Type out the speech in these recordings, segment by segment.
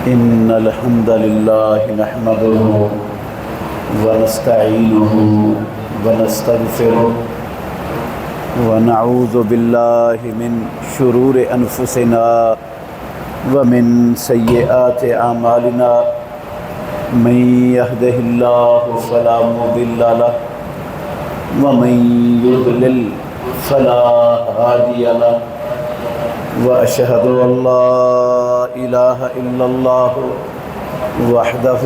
إن الحمد لله نحمده ونستعينه ونستغفره ونعوذ بالله من شرور أنفسنا ومن سيئات أعمالنا من يهده الله فلا مضل له ومن يضلل فلا هادي له وأشهد أن لا إله إلا الله وحده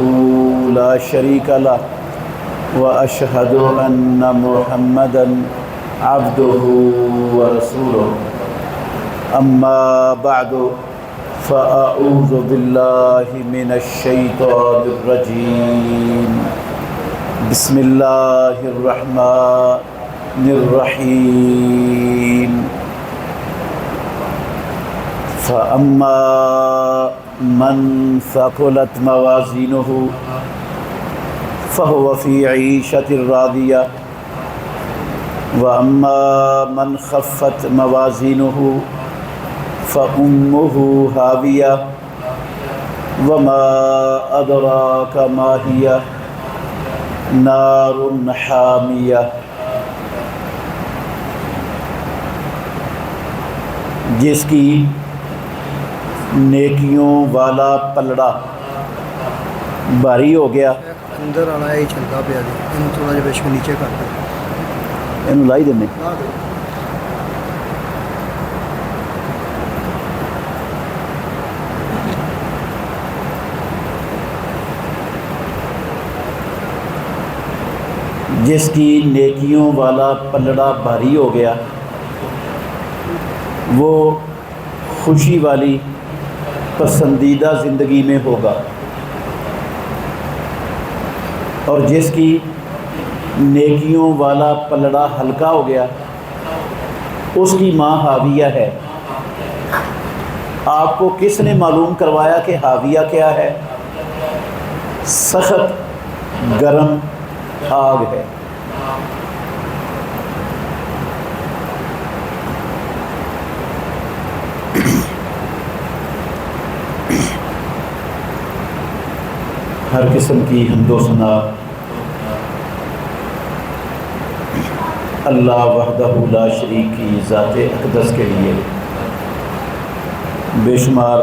لا شريك له وأشهد أن محمدا عبده ورسوله أما بعد فأعوذ بالله من الشيطان الرجيم بسم الله الرحمن الرحيم فأما من ثقلت موازينه فهو في عيشة راضية وأما من خفت موازينه فأمه هاوية وما أدراك ما هي نار حامية جس کی نیکیوں والا پلڑا بھاری ہو گیا اندر آنا ہی چلتا پیا جی تھوڑا جہا بچ نیچے کر دیں یہ لائی دینے جس کی نیکیوں والا پلڑا بھاری ہو گیا وہ خوشی والی پسندیدہ زندگی میں ہوگا، اور جس کی نیکیوں والا پلڑا ہلکا ہو گیا اس کی ماں حاویہ ہے۔ آپ کو کس نے معلوم کروایا کہ حاویہ کیا ہے؟ سخت گرم آگ ہے۔ ہر قسم کی حمد و ثنا اللہ وحدہ لا شریک کی ذات اقدس کے لیے، بے شمار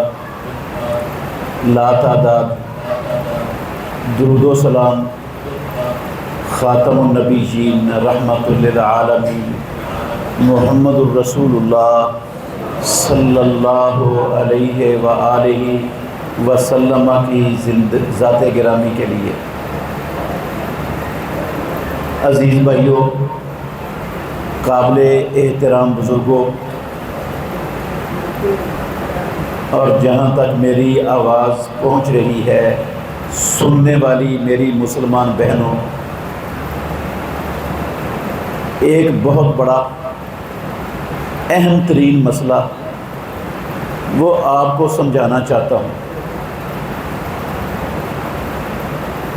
لا تعداد درود و سلام خاتم النبیین رحمت للعالمین محمد الرسول اللہ صلی اللہ علیہ وآلہ وسلم کی ذات گرامی کے لیے۔ عزیز بھائیوں، قابل احترام بزرگوں، اور جہاں تک میری آواز پہنچ رہی ہے سننے والی میری مسلمان بہنوں، ایک بہت بڑا اہم ترین مسئلہ وہ آپ کو سمجھانا چاہتا ہوں۔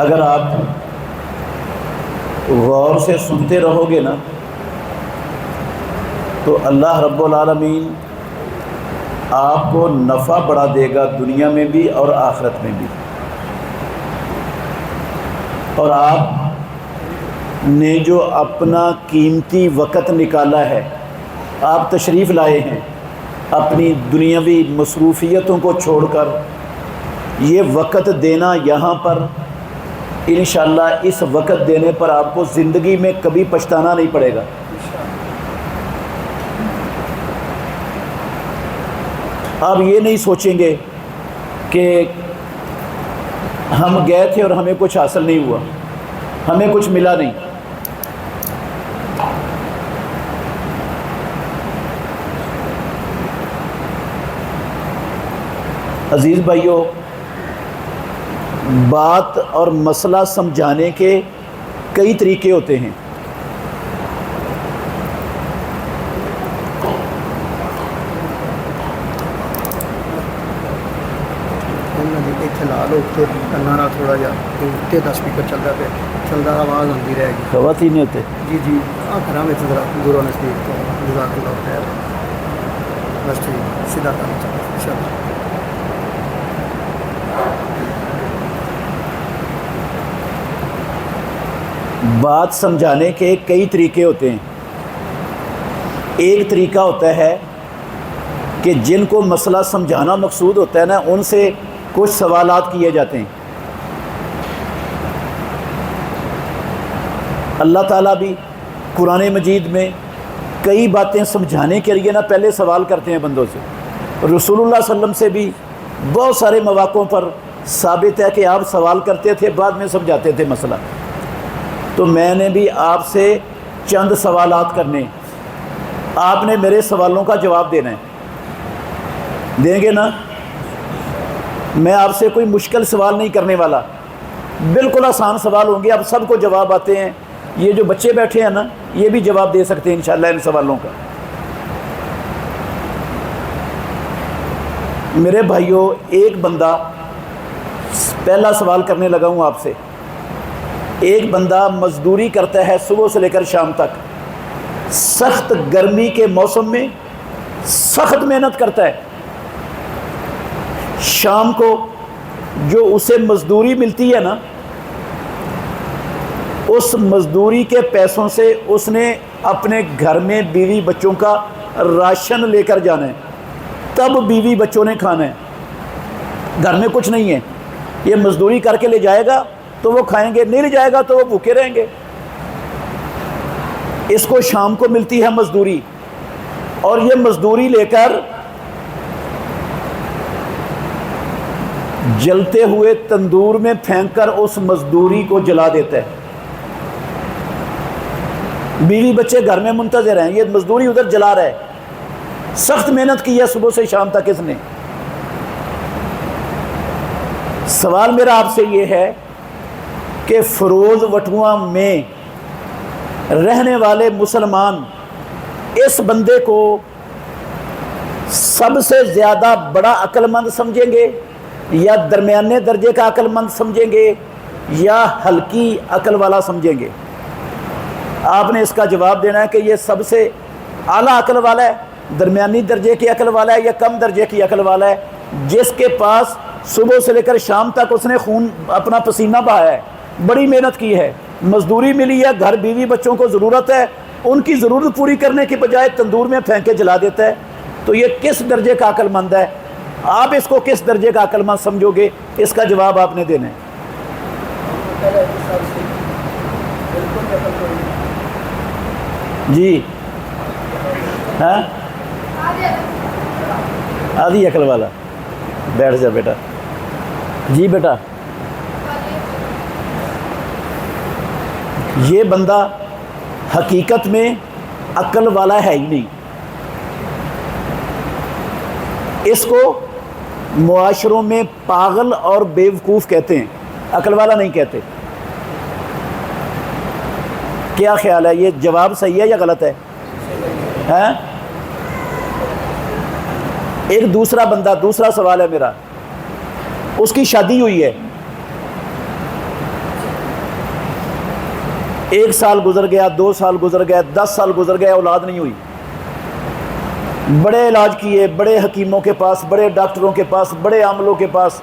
اگر آپ غور سے سنتے رہو گے نا تو اللہ رب العالمین آپ کو نفع بڑھا دے گا، دنیا میں بھی اور آخرت میں بھی۔ اور آپ نے جو اپنا قیمتی وقت نکالا ہے، آپ تشریف لائے ہیں اپنی دنیاوی مصروفیتوں کو چھوڑ کر، یہ وقت دینا یہاں پر انشاءاللہ اس وقت دینے پر آپ کو زندگی میں کبھی پچھتانا نہیں پڑے گا۔ آپ یہ نہیں سوچیں گے کہ ہم گئے تھے اور ہمیں کچھ حاصل نہیں ہوا، ہمیں کچھ ملا نہیں۔ عزیز بھائیوں، بات اور مسئلہ سمجھانے کے کئی طریقے ہوتے ہیں۔ تھوڑا جا اسپیکر چلتا پہ چلتا آواز آتی رہے گی، خواتین نہیں ہوتے جی جی گھر میں دوروں نزدیک تو جزاک اللہ خیر، بس ٹھیک سیدھا کام چلتا ان شاء اللہ۔ بات سمجھانے کے کئی طریقے ہوتے ہیں. ایک طریقہ ہوتا ہے کہ جن کو مسئلہ سمجھانا مقصود ہوتا ہے نا، ان سے کچھ سوالات کیے جاتے ہیں. اللہ تعالیٰ بھی قرآن مجید میں کئی باتیں سمجھانے کے لیے نا پہلے سوال کرتے ہیں بندوں سے. رسول اللہ صلی اللہ علیہ وسلم سے بھی بہت سارے مواقعوں پر ثابت ہے کہ آپ سوال کرتے تھے، بعد میں سمجھاتے تھے مسئلہ. تو میں نے بھی آپ سے چند سوالات کرنے، آپ نے میرے سوالوں کا جواب دینا ہے. دیں گے نا؟ میں آپ سے کوئی مشکل سوال نہیں کرنے والا، بالکل آسان سوال ہوں گے. اب سب کو جواب آتے ہیں. یہ جو بچے بیٹھے ہیں نا، یہ بھی جواب دے سکتے ہیں انشاءاللہ ان سوالوں کا. میرے بھائیوں، ایک بندہ، پہلا سوال کرنے لگا ہوں آپ سے. ایک بندہ مزدوری کرتا ہے صبح سے لے کر شام تک، سخت گرمی کے موسم میں سخت محنت کرتا ہے. شام کو جو اسے مزدوری ملتی ہے نا، اس مزدوری کے پیسوں سے اس نے اپنے گھر میں بیوی بچوں کا راشن لے کر جانا ہے، تب بیوی بچوں نے کھانا ہے. گھر میں کچھ نہیں ہے، یہ مزدوری کر کے لے جائے گا تو وہ کھائیں گے، نہیں لے جائے گا تو وہ بھوکے رہیں گے. اس کو شام کو ملتی ہے مزدوری، اور یہ مزدوری لے کر جلتے ہوئے تندور میں پھینک کر اس مزدوری کو جلا دیتا ہے. بیوی بچے گھر میں منتظر ہیں، یہ مزدوری ادھر جلا رہا ہے. سخت محنت کی ہے صبح سے شام تک اس نے. سوال میرا آپ سے یہ ہے کہ فیروز وٹواں میں رہنے والے مسلمان اس بندے کو سب سے زیادہ بڑا عقل مند سمجھیں گے، یا درمیانے درجے کا عقل مند سمجھیں گے، یا ہلکی عقل والا سمجھیں گے؟ آپ نے اس کا جواب دینا ہے کہ یہ سب سے اعلیٰ عقل والا ہے، درمیانی درجے کی عقل والا ہے، یا کم درجے کی عقل والا ہے، جس کے پاس صبح سے لے کر شام تک اس نے خون اپنا پسینہ بہایا ہے، بڑی محنت کی ہے، مزدوری ملی ہے، گھر بیوی بچوں کو ضرورت ہے، ان کی ضرورت پوری کرنے کی بجائے تندور میں پھینک کے جلا دیتا ہے. تو یہ کس درجے کا عقل مند ہے؟ آپ اس کو کس درجے کا عقل مند سمجھو گے؟ اس کا جواب آپ نے دینا ہے. جی ہاں، آدھی عقل والا. بیٹھ جا بیٹا. جی بیٹا، یہ بندہ حقیقت میں عقل والا ہے ہی نہیں. اس کو معاشروں میں پاگل اور بیوقوف کہتے ہیں، عقل والا نہیں کہتے. کیا خیال ہے، یہ جواب صحیح ہے یا غلط ہے؟ ہاں؟ ایک دوسرا بندہ، دوسرا سوال ہے میرا، اس کی شادی ہوئی ہے، 1 سال گزر گیا، 2 سال گزر گیا، 10 سال گزر گیا، اولاد نہیں ہوئی. بڑے علاج کیے، بڑے حکیموں کے پاس، بڑے ڈاکٹروں کے پاس، بڑے عاملوں کے پاس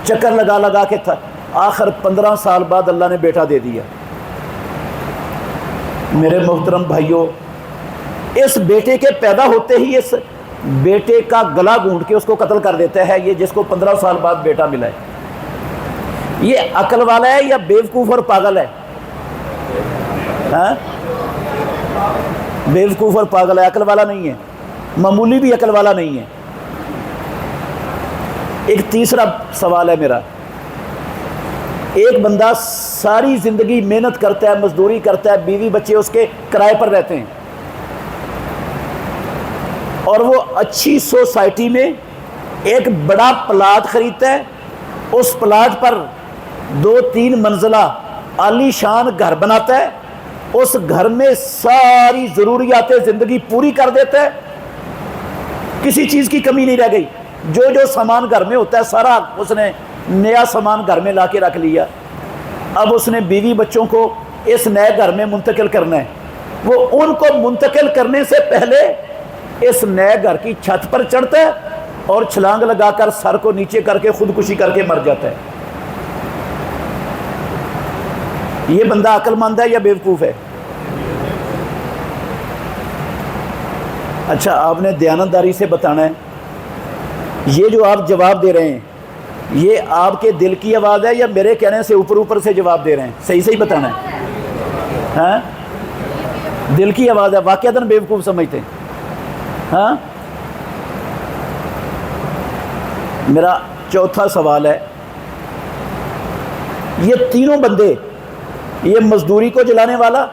چکر لگا لگا کے تھا، آخر 15 سال بعد اللہ نے بیٹا دے دیا. میرے محترم بھائیوں، اس بیٹے کے پیدا ہوتے ہی اس بیٹے کا گلا گھونٹ کے اس کو قتل کر دیتا ہے، یہ جس کو 15 سال بعد بیٹا ملا ہے. یہ عقل والا ہے یا بیوقوف اور پاگل ہے؟ ہاں؟ بیوقوف اور پاگل ہے، عقل والا نہیں ہے، معمولی بھی عقل والا نہیں ہے. ایک تیسرا سوال ہے میرا. ایک بندہ ساری زندگی محنت کرتا ہے، مزدوری کرتا ہے، بیوی بچے اس کے کرائے پر رہتے ہیں، اور وہ اچھی سوسائٹی میں ایک بڑا پلاٹ خریدتا ہے، اس پلاٹ پر 2-3 منزلہ عالی شان گھر بناتا ہے، اس گھر میں ساری ضروریات زندگی پوری کر دیتا ہے، کسی چیز کی کمی نہیں رہ گئی. جو جو سامان گھر میں ہوتا ہے سارا اس نے نیا سامان گھر میں لا کے رکھ لیا. اب اس نے بیوی بچوں کو اس نئے گھر میں منتقل کرنا ہے. وہ ان کو منتقل کرنے سے پہلے اس نئے گھر کی چھت پر چڑھتا ہے اور چھلانگ لگا کر سر کو نیچے کر کے خودکشی کر کے مر جاتا ہے. یہ بندہ عقل مند ہے یا بیوقوف ہے؟ اچھا آپ نے دیانتداری سے بتانا ہے، یہ جو آپ جواب دے رہے ہیں یہ آپ کے دل کی آواز ہے یا میرے کہنے سے اوپر سے جواب دے رہے ہیں؟ صحیح بتانا ہے. ہاں دل کی آواز ہے، واقعتاً بیوقوف سمجھتے ہیں. ہاں میرا چوتھا سوال ہے، یہ تینوں بندے، یہ مزدوری کو جلانے والا،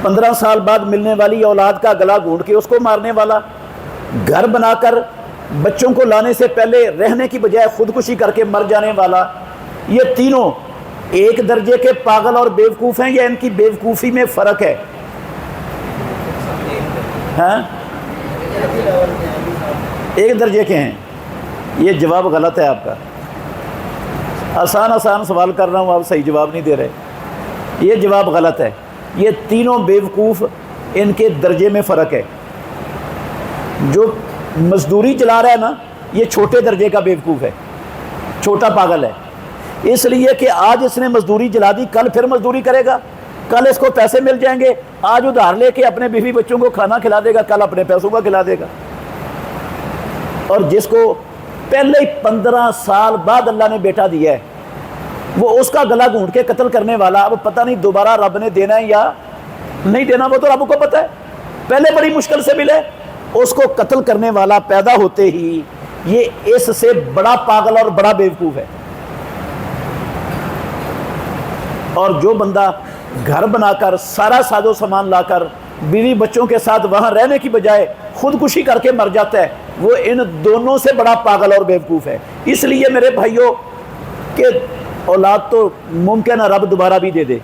15 سال بعد ملنے والی اولاد کا گلا گھونٹ کے اس کو مارنے والا، گھر بنا کر بچوں کو لانے سے پہلے رہنے کی بجائے خودکشی کر کے مر جانے والا، یہ تینوں ایک درجے کے پاگل اور بیوقوف ہیں یا ان کی بیوقوفی میں فرق ہے؟ ہاں ایک درجے کے ہیں. یہ جواب غلط ہے آپ کا. آسان سوال کر رہا ہوں، آپ صحیح جواب نہیں دے رہے. یہ جواب غلط ہے. یہ تینوں بیوقوف، ان کے درجے میں فرق ہے. جو مزدوری چلا رہا ہے نا یہ چھوٹے درجے کا بیوقوف ہے، چھوٹا پاگل ہے. اس لیے کہ آج اس نے مزدوری جلا دی، کل پھر مزدوری کرے گا، کل اس کو پیسے مل جائیں گے، آج ادھار لے کے اپنے بیوی بچوں کو کھانا کھلا دے گا، کل اپنے پیسوں کا کھلا دے گا. اور جس کو پہلے ہی 15 سال بعد اللہ نے بیٹا دیا ہے، وہ اس کا گلا گھونٹ کے قتل کرنے والا، اب پتہ نہیں دوبارہ رب نے دینا ہے یا نہیں دینا، وہ تو رب کو پتہ ہے. پہلے بڑی مشکل سے ملے، اس کو قتل کرنے والا پیدا ہوتے ہی یہ اس سے بڑا پاگل اور بڑا بیوقوف ہے. اور جو بندہ گھر بنا کر سارا ساز و سامان لا کر بیوی بچوں کے ساتھ وہاں رہنے کی بجائے خودکشی کر کے مر جاتا ہے، وہ ان دونوں سے بڑا پاگل اور بیوقوف ہے. اس لیے میرے بھائیوں کہ اولاد تو ممکن ہے رب دوبارہ بھی دے دے،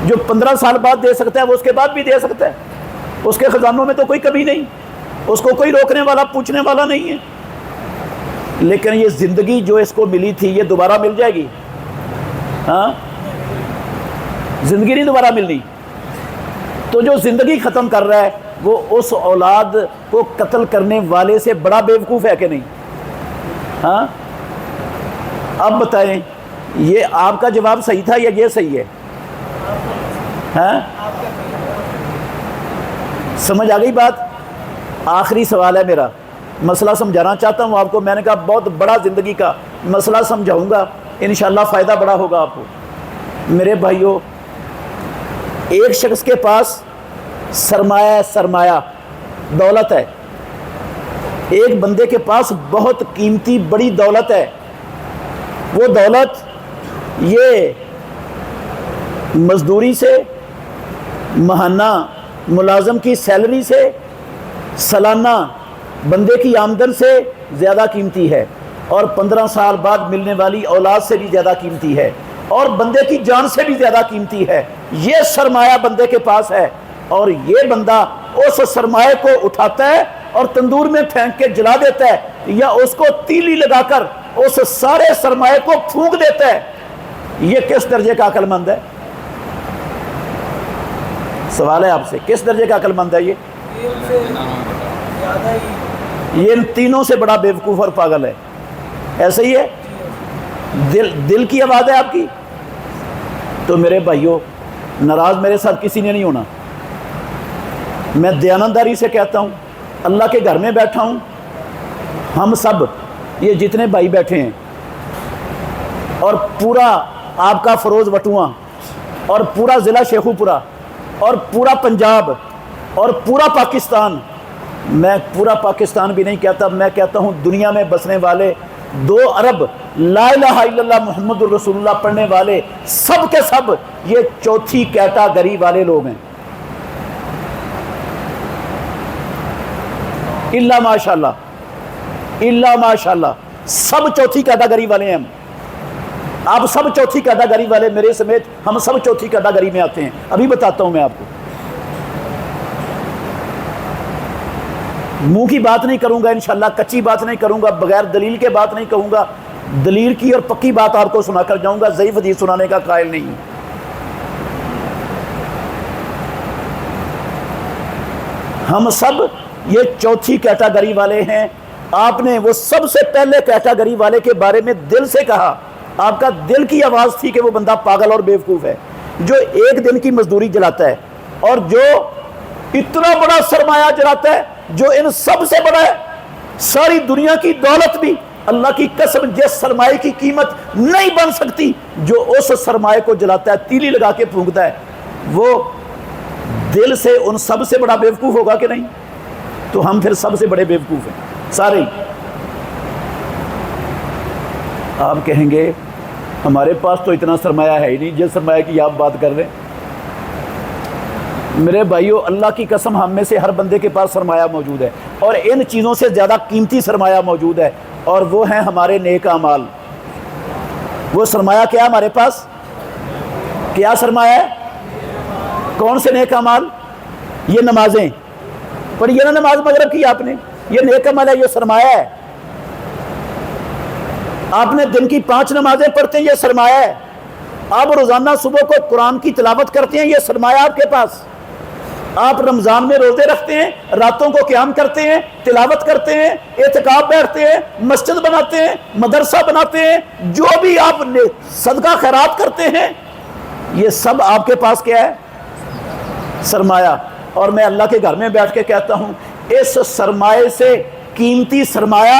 جو 15 سال بعد دے سکتا ہے وہ اس کے بعد بھی دے سکتا ہے. اس کے خزانوں میں تو کوئی کمی نہیں، اس کو کوئی روکنے والا پوچھنے والا نہیں ہے. لیکن یہ زندگی جو اس کو ملی تھی یہ دوبارہ مل جائے گی؟ ہاں زندگی نہیں دوبارہ ملنی. تو جو زندگی ختم کر رہا ہے وہ اس اولاد کو قتل کرنے والے سے بڑا بیوقوف ہے کہ نہیں؟ ہاں اب بتائیں یہ آپ کا جواب صحیح تھا یا یہ صحیح ہے؟ ہاں سمجھ آ گئی بات؟ آخری سوال ہے میرا، مسئلہ سمجھانا چاہتا ہوں آپ کو. میں نے کہا بہت بڑا زندگی کا مسئلہ سمجھاؤں گا، انشاءاللہ فائدہ بڑا ہوگا آپ کو. میرے بھائیوں ایک شخص کے پاس سرمایہ دولت ہے، ایک بندے کے پاس بہت قیمتی بڑی دولت ہے. وہ دولت یہ مزدوری سے، ماہانہ ملازم کی سیلری سے، سالانہ بندے کی آمدن سے زیادہ قیمتی ہے، اور 15 سال بعد ملنے والی اولاد سے بھی زیادہ قیمتی ہے، اور بندے کی جان سے بھی زیادہ قیمتی ہے. یہ سرمایہ بندے کے پاس ہے، اور یہ بندہ اس سرمایہ کو اٹھاتا ہے اور تندور میں پھینک کے جلا دیتا ہے، یا اس کو تیلی لگا کر اس سارے سرمایہ کو پھونک دیتا ہے. یہ کس درجے کا عقل مند ہے؟ سوال ہے آپ سے، کس درجے کا عقل مند ہے یہ ان تینوں سے بڑا بیوقوف اور پاگل ہے. ایسے ہی ہے؟ دل کی آواز ہے آپ کی. تو میرے بھائیوں ناراض میرے ساتھ کسی نے نہیں ہونا. میں دیانتداری سے کہتا ہوں، اللہ کے گھر میں بیٹھا ہوں، ہم سب یہ جتنے بھائی بیٹھے ہیں اور پورا آپ کا فروز وٹواں اور پورا ضلع شیخو پورہ اور پورا پنجاب اور پورا پاکستان، میں پورا پاکستان بھی نہیں کہتا، میں کہتا ہوں دنیا میں بسنے والے 2 ارب لا الہ الا اللہ محمد الرسول اللہ پڑھنے والے سب کے سب یہ چوتھی کیٹاگری والے لوگ ہیں. اللہ ماشاءاللہ سب چوتھی کیٹاگری والے ہیں. آپ سب چوتھی کیٹاگری والے، میرے سمیت ہم سب چوتھی کیٹاگری میں آتے ہیں. ابھی بتاتا ہوں میں آپ کو. منہ کی بات نہیں کروں گا انشاءاللہ، کچی بات نہیں کروں گا، بغیر دلیل کے بات نہیں کہوں گا، دلیل کی اور پکی بات آپ کو سنا کر جاؤں گا. ضعیف حدیث سنانے کا قائل نہیں ہوں. ہم سب یہ چوتھی کیٹاگری والے ہیں. آپ نے وہ سب سے پہلے کیٹاگری والے کے بارے میں دل سے کہا آپ کا دل کی آواز تھی کہ وہ بندہ پاگل اور بیوقوف ہے جو ایک دن کی مزدوری جلاتا ہے اور جو اتنا بڑا سرمایہ جلاتا ہے جو ان سب سے بڑا ہے. ساری دنیا کی دولت بھی اللہ کی قسم جس سرمایہ کی قیمت نہیں بن سکتی جو اس سرمایہ کو جلاتا ہے, تیلی لگا کے پھونکتا ہے, وہ دل سے ان سب سے بڑا بیوقوف ہوگا کہ نہیں؟ تو ہم پھر سب سے بڑے بیوقوف ہیں سارے ہی. آپ کہیں گے ہمارے پاس تو اتنا سرمایہ ہے ہی نہیں جس سرمایہ کی آپ بات کر رہے ہیں. میرے بھائیو, اللہ کی قسم ہم میں سے ہر بندے کے پاس سرمایہ موجود ہے اور ان چیزوں سے زیادہ قیمتی سرمایہ موجود ہے اور وہ ہیں ہمارے نیک اعمال. وہ سرمایہ کیا ہمارے پاس؟ کیا سرمایہ ہے؟ کون سے نیک اعمال؟ یہ نمازیں پڑھی ہے نا, نماز مغرب کی آپ نے, یہ نیک عمل ہے, یہ سرمایہ ہے. آپ نے دن کی 5 نمازیں پڑھتے ہیں, یہ سرمایہ ہے. آپ روزانہ صبح کو قرآن کی تلاوت کرتے ہیں, یہ سرمایہ آپ کے پاس. آپ رمضان میں روزے رکھتے ہیں, راتوں کو قیام کرتے ہیں, تلاوت کرتے ہیں, اعتکاف بیٹھتے ہیں, مسجد بناتے ہیں, مدرسہ بناتے ہیں, جو بھی آپ صدقہ خیرات کرتے ہیں, یہ سب آپ کے پاس کیا ہے؟ سرمایہ. اور میں اللہ کے گھر میں بیٹھ کے کہتا ہوں اس سرمایہ سے قیمتی سرمایہ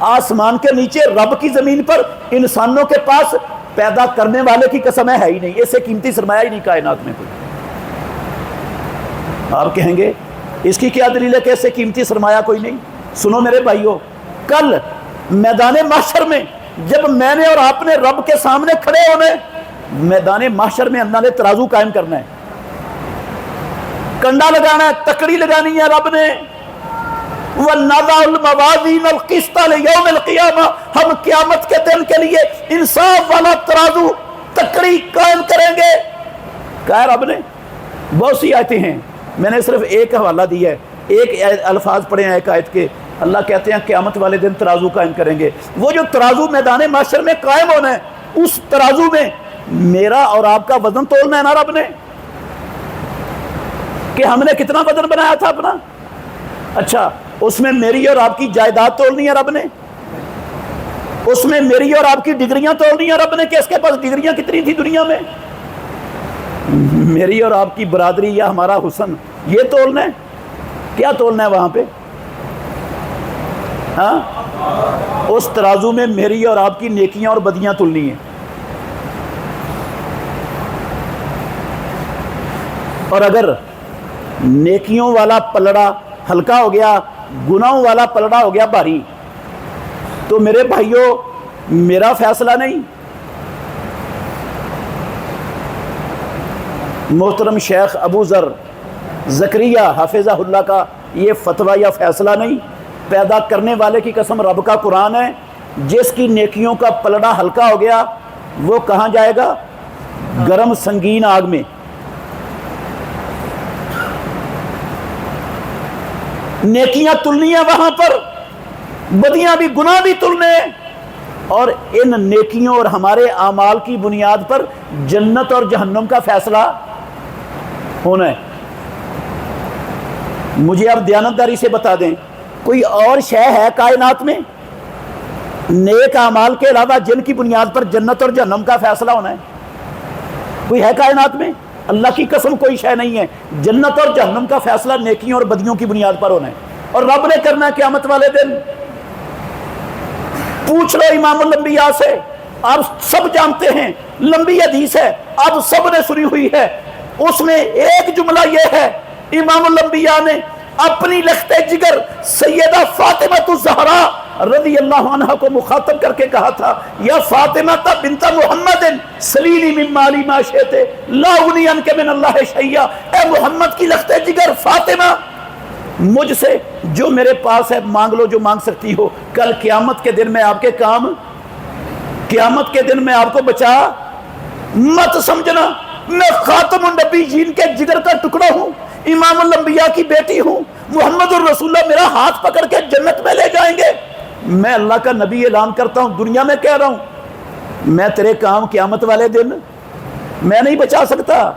آسمان کے نیچے رب کی زمین پر انسانوں کے پاس پیدا کرنے والے کی قسم ہے ہی نہیں. اس سے قیمتی سرمایہ ہی نہیں کائنات میں کوئی. آپ کہیں گے اس کی کیا دلیل ہے کہ اس سے قیمتی سرمایہ کوئی نہیں؟ سنو میرے بھائیو, کل میدان محشر میں جب میں نے اور آپ نے رب کے سامنے کھڑے ہونے, میدان محشر میں اللہ نے ترازو قائم کرنا ہے, کنڈا لگانا ہے, تکڑی لگانی ہے رب نے. وَنَضَعُ الْمَوَازِينَ الْقِسْطَ لِيَوْمِ الْقِيَامَةِ, ہم قیامت کے دن کے لیے انصاف والا ترازو تکڑی قائم کریں گے. کہا رب نے. بہت سی آیتیں ہیں, میں نے صرف ایک حوالہ دیا ہے, ایک الفاظ پڑھے ہیں ایک آیت کے. اللہ کہتے ہیں قیامت والے دن ترازو قائم کریں گے. وہ جو ترازو میدان محشر میں قائم ہونا ہے, اس ترازو میں میرا اور آپ کا وزن تولنا ہے نا رب نے, کہ ہم نے کتنا وزن بنایا تھا اپنا. اچھا, اس میں میری اور آپ کی جائیداد تولنی ہے رب نے, اس میں میری اور آپ کی ڈگریاں تولنی ہے رب نے کہ اس کے پاس ڈگریاں کتنی تھی دنیا میں. میری اور آپ کی برادری یا ہمارا حسن, یہ تولنا ہے. کیا تولنا ہے وہاں پہ؟ ہاں, اس ترازو میں میری اور آپ کی نیکیاں اور بدیاں تلنی ہیں. اور اگر نیکیوں والا پلڑا ہلکا ہو گیا, گناہوں والا پلڑا ہو گیا بھاری, تو میرے بھائیوں میرا فیصلہ نہیں, محترم شیخ ابو ذر زکریہ حافظہ اللہ کا یہ فتویٰ یا فیصلہ نہیں. پیدا کرنے والے کی قسم رب کا قرآن ہے, جس کی نیکیوں کا پلڑا ہلکا ہو گیا وہ کہاں جائے گا؟ گرم سنگین آگ میں. نیکیاں تلنی ہیں وہاں پر, بدیاں بھی, گناہ بھی تلنے, اور ان نیکیوں اور ہمارے اعمال کی بنیاد پر جنت اور جہنم کا فیصلہ ہونا ہے. مجھے آپ دیانتداری سے بتا دیں, کوئی اور شے ہے کائنات میں نیک اعمال کے علاوہ جن کی بنیاد پر جنت اور جہنم کا فیصلہ ہونا ہے؟ کوئی ہے کائنات میں؟ اللہ کی قسم کوئی شے نہیں ہے. جنت اور جہنم کا فیصلہ نیکیوں اور بدیوں کی بنیاد پر ہونا ہے, اور رب نے کرنا ہے قیامت والے دن. پوچھ لو امام الانبیاء سے, آپ سب جانتے ہیں, لمبی حدیث ہے, آپ سب نے سنی ہوئی ہے. اس میں ایک جملہ یہ ہے, امام الانبیاء نے اپنی لخت جگر سیدہ فاطمہ الزہرا رضی اللہ عنہ کو مخاطب کر کے کہا تھا, یا فاطمہ بنت محمد سلیلی من مالی ما شئت لا اغنی عنک من اللہ شیئا. اے محمد کی لخت جگر فاطمہ, مجھ سے جو میرے پاس ہے مانگ لو جو مانگ سکتی ہو. کل قیامت کے دن میں آپ کے کام, قیامت کے دن میں آپ کو بچا مت سمجھنا. میں خاتم النبیین کے جگر کا ٹکڑا ہوں, امام الانبیاء کی بیٹی ہوں, محمد الرسول اللہ میرا ہاتھ پکڑ کے جنت میں لے جائیں گے. میں اللہ کا نبی اعلان کرتا ہوں, دنیا میں کہہ رہا ہوں, میں تیرے کام قیامت والے دن میں نہیں بچا سکتا.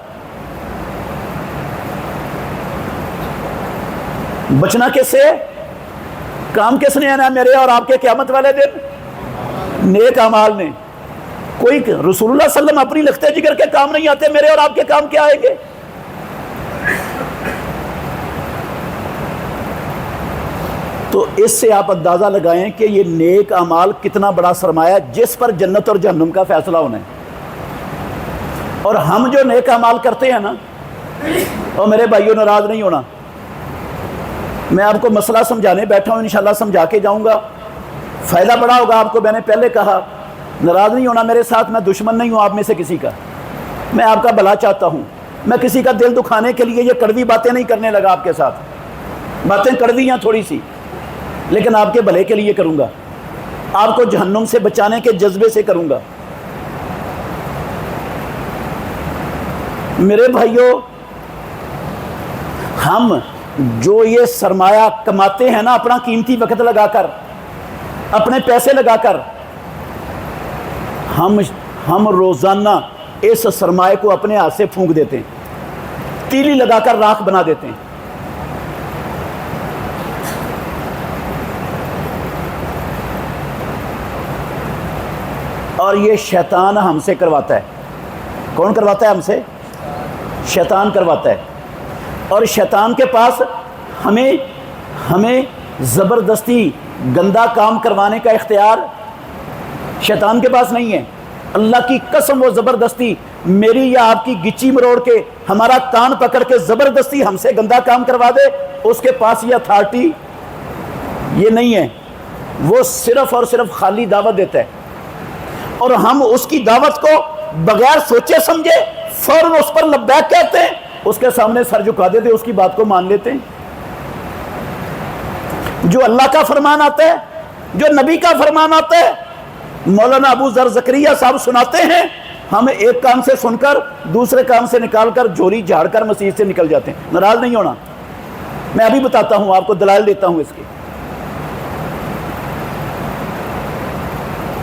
بچنا کس سے؟ کام کس نے آنا میرے اور آپ کے قیامت والے دن؟ نیک اعمال نے. کوئی رسول اللہ صلی اللہ علیہ وسلم اپنی لختے جگر کے کام نہیں آتے، میرے اور آپ کے کام کیا آئیں گے؟ تو اس سے آپ اندازہ لگائیں کہ یہ نیک اعمال کتنا بڑا سرمایہ جس پر جنت اور جہنم کا فیصلہ ہونا ہے۔ اور ہم جو نیک اعمال کرتے ہیں نا، اور میرے بھائیوں ناراض نہیں ہونا، میں آپ کو مسئلہ سمجھانے بیٹھا ہوں، انشاءاللہ سمجھا کے جاؤں گا، فائدہ بڑا ہوگا آپ کو۔ میں نے پہلے کہا ناراض نہیں ہونا میرے ساتھ، میں دشمن نہیں ہوں آپ میں سے کسی کا، میں آپ کا بھلا چاہتا ہوں، میں کسی کا دل دکھانے کے لیے یہ کڑوی باتیں نہیں کرنے لگا آپ کے ساتھ، باتیں کڑوی ہیں تھوڑی سی، لیکن آپ کے بھلے کے لیے کروں گا، آپ کو جہنم سے بچانے کے جذبے سے کروں گا۔ میرے بھائیوں، ہم جو یہ سرمایہ کماتے ہیں نا اپنا قیمتی وقت لگا کر، اپنے پیسے لگا کر، ہم روزانہ اس سرمایہ کو اپنے ہاتھ سے پھونک دیتے ہیں، تیلی لگا کر راکھ بنا دیتے ہیں۔ اور یہ شیطان ہم سے کرواتا ہے۔ کون کرواتا ہے ہم سے؟ شیطان کرواتا ہے۔ اور شیطان کے پاس ہمیں زبردستی گندا کام کروانے کا اختیار شیطان کے پاس نہیں ہے۔ اللہ کی قسم وہ زبردستی میری یا آپ کی گچی مروڑ کے ہمارا کان پکڑ کے زبردستی ہم سے گندا کام کروا دے، اس کے پاس یہ اتھارٹی یہ نہیں ہے۔ وہ صرف اور صرف خالی دعوت دیتا ہے، اور ہم اس کی دعوت کو بغیر سوچے سمجھے فوراً اس پر لبیک کہتے ہیں، اس کے سامنے سر جھکا دیتے، اس کی بات کو مان لیتے ہیں۔ جو اللہ کا فرمان آتا ہے، جو نبی کا فرمان آتا ہے، مولانا ابو ذر زکریا صاحب سناتے ہیں، ہم ایک کام سے سن کر دوسرے کام سے نکال کر جھولی جھاڑ کر مسجد سے نکل جاتے ہیں۔ ناراض نہیں ہونا، میں ابھی بتاتا ہوں آپ کو، دلائل دیتا ہوں اس کے۔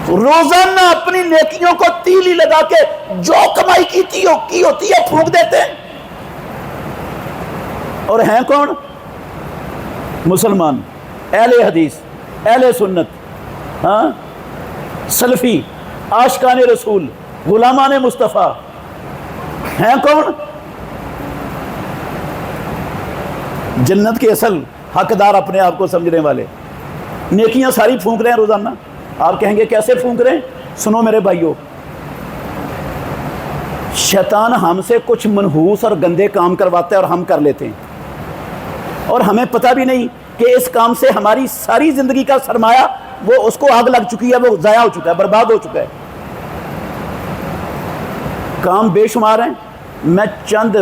روزانہ اپنی نیکیوں کو تیلی لگا کے جو کمائی کی ہوتی ہے پھونک دیتے ہیں۔ اور ہیں کون؟ مسلمان، اہل حدیث، اہل سنت، ہاں، سلفی، عاشقان رسول، غلامان مصطفیٰ، ہیں کون؟ جنت کے اصل حقدار اپنے آپ کو سمجھنے والے، نیکیاں ساری پھونک رہے ہیں روزانہ۔ آپ کہیں گے کیسے پھونک رہے ہیں؟ سنو میرے بھائیوں، شیطان ہم سے کچھ منحوس اور گندے کام کرواتا ہے اور ہم کر لیتے ہیں، اور ہمیں پتہ بھی نہیں کہ اس کام سے ہماری ساری زندگی کا سرمایہ وہ اس کو آگ لگ چکی ہے، وہ ضائع ہو چکا ہے، برباد ہو چکا ہے۔ کام بے شمار ہیں، میں چند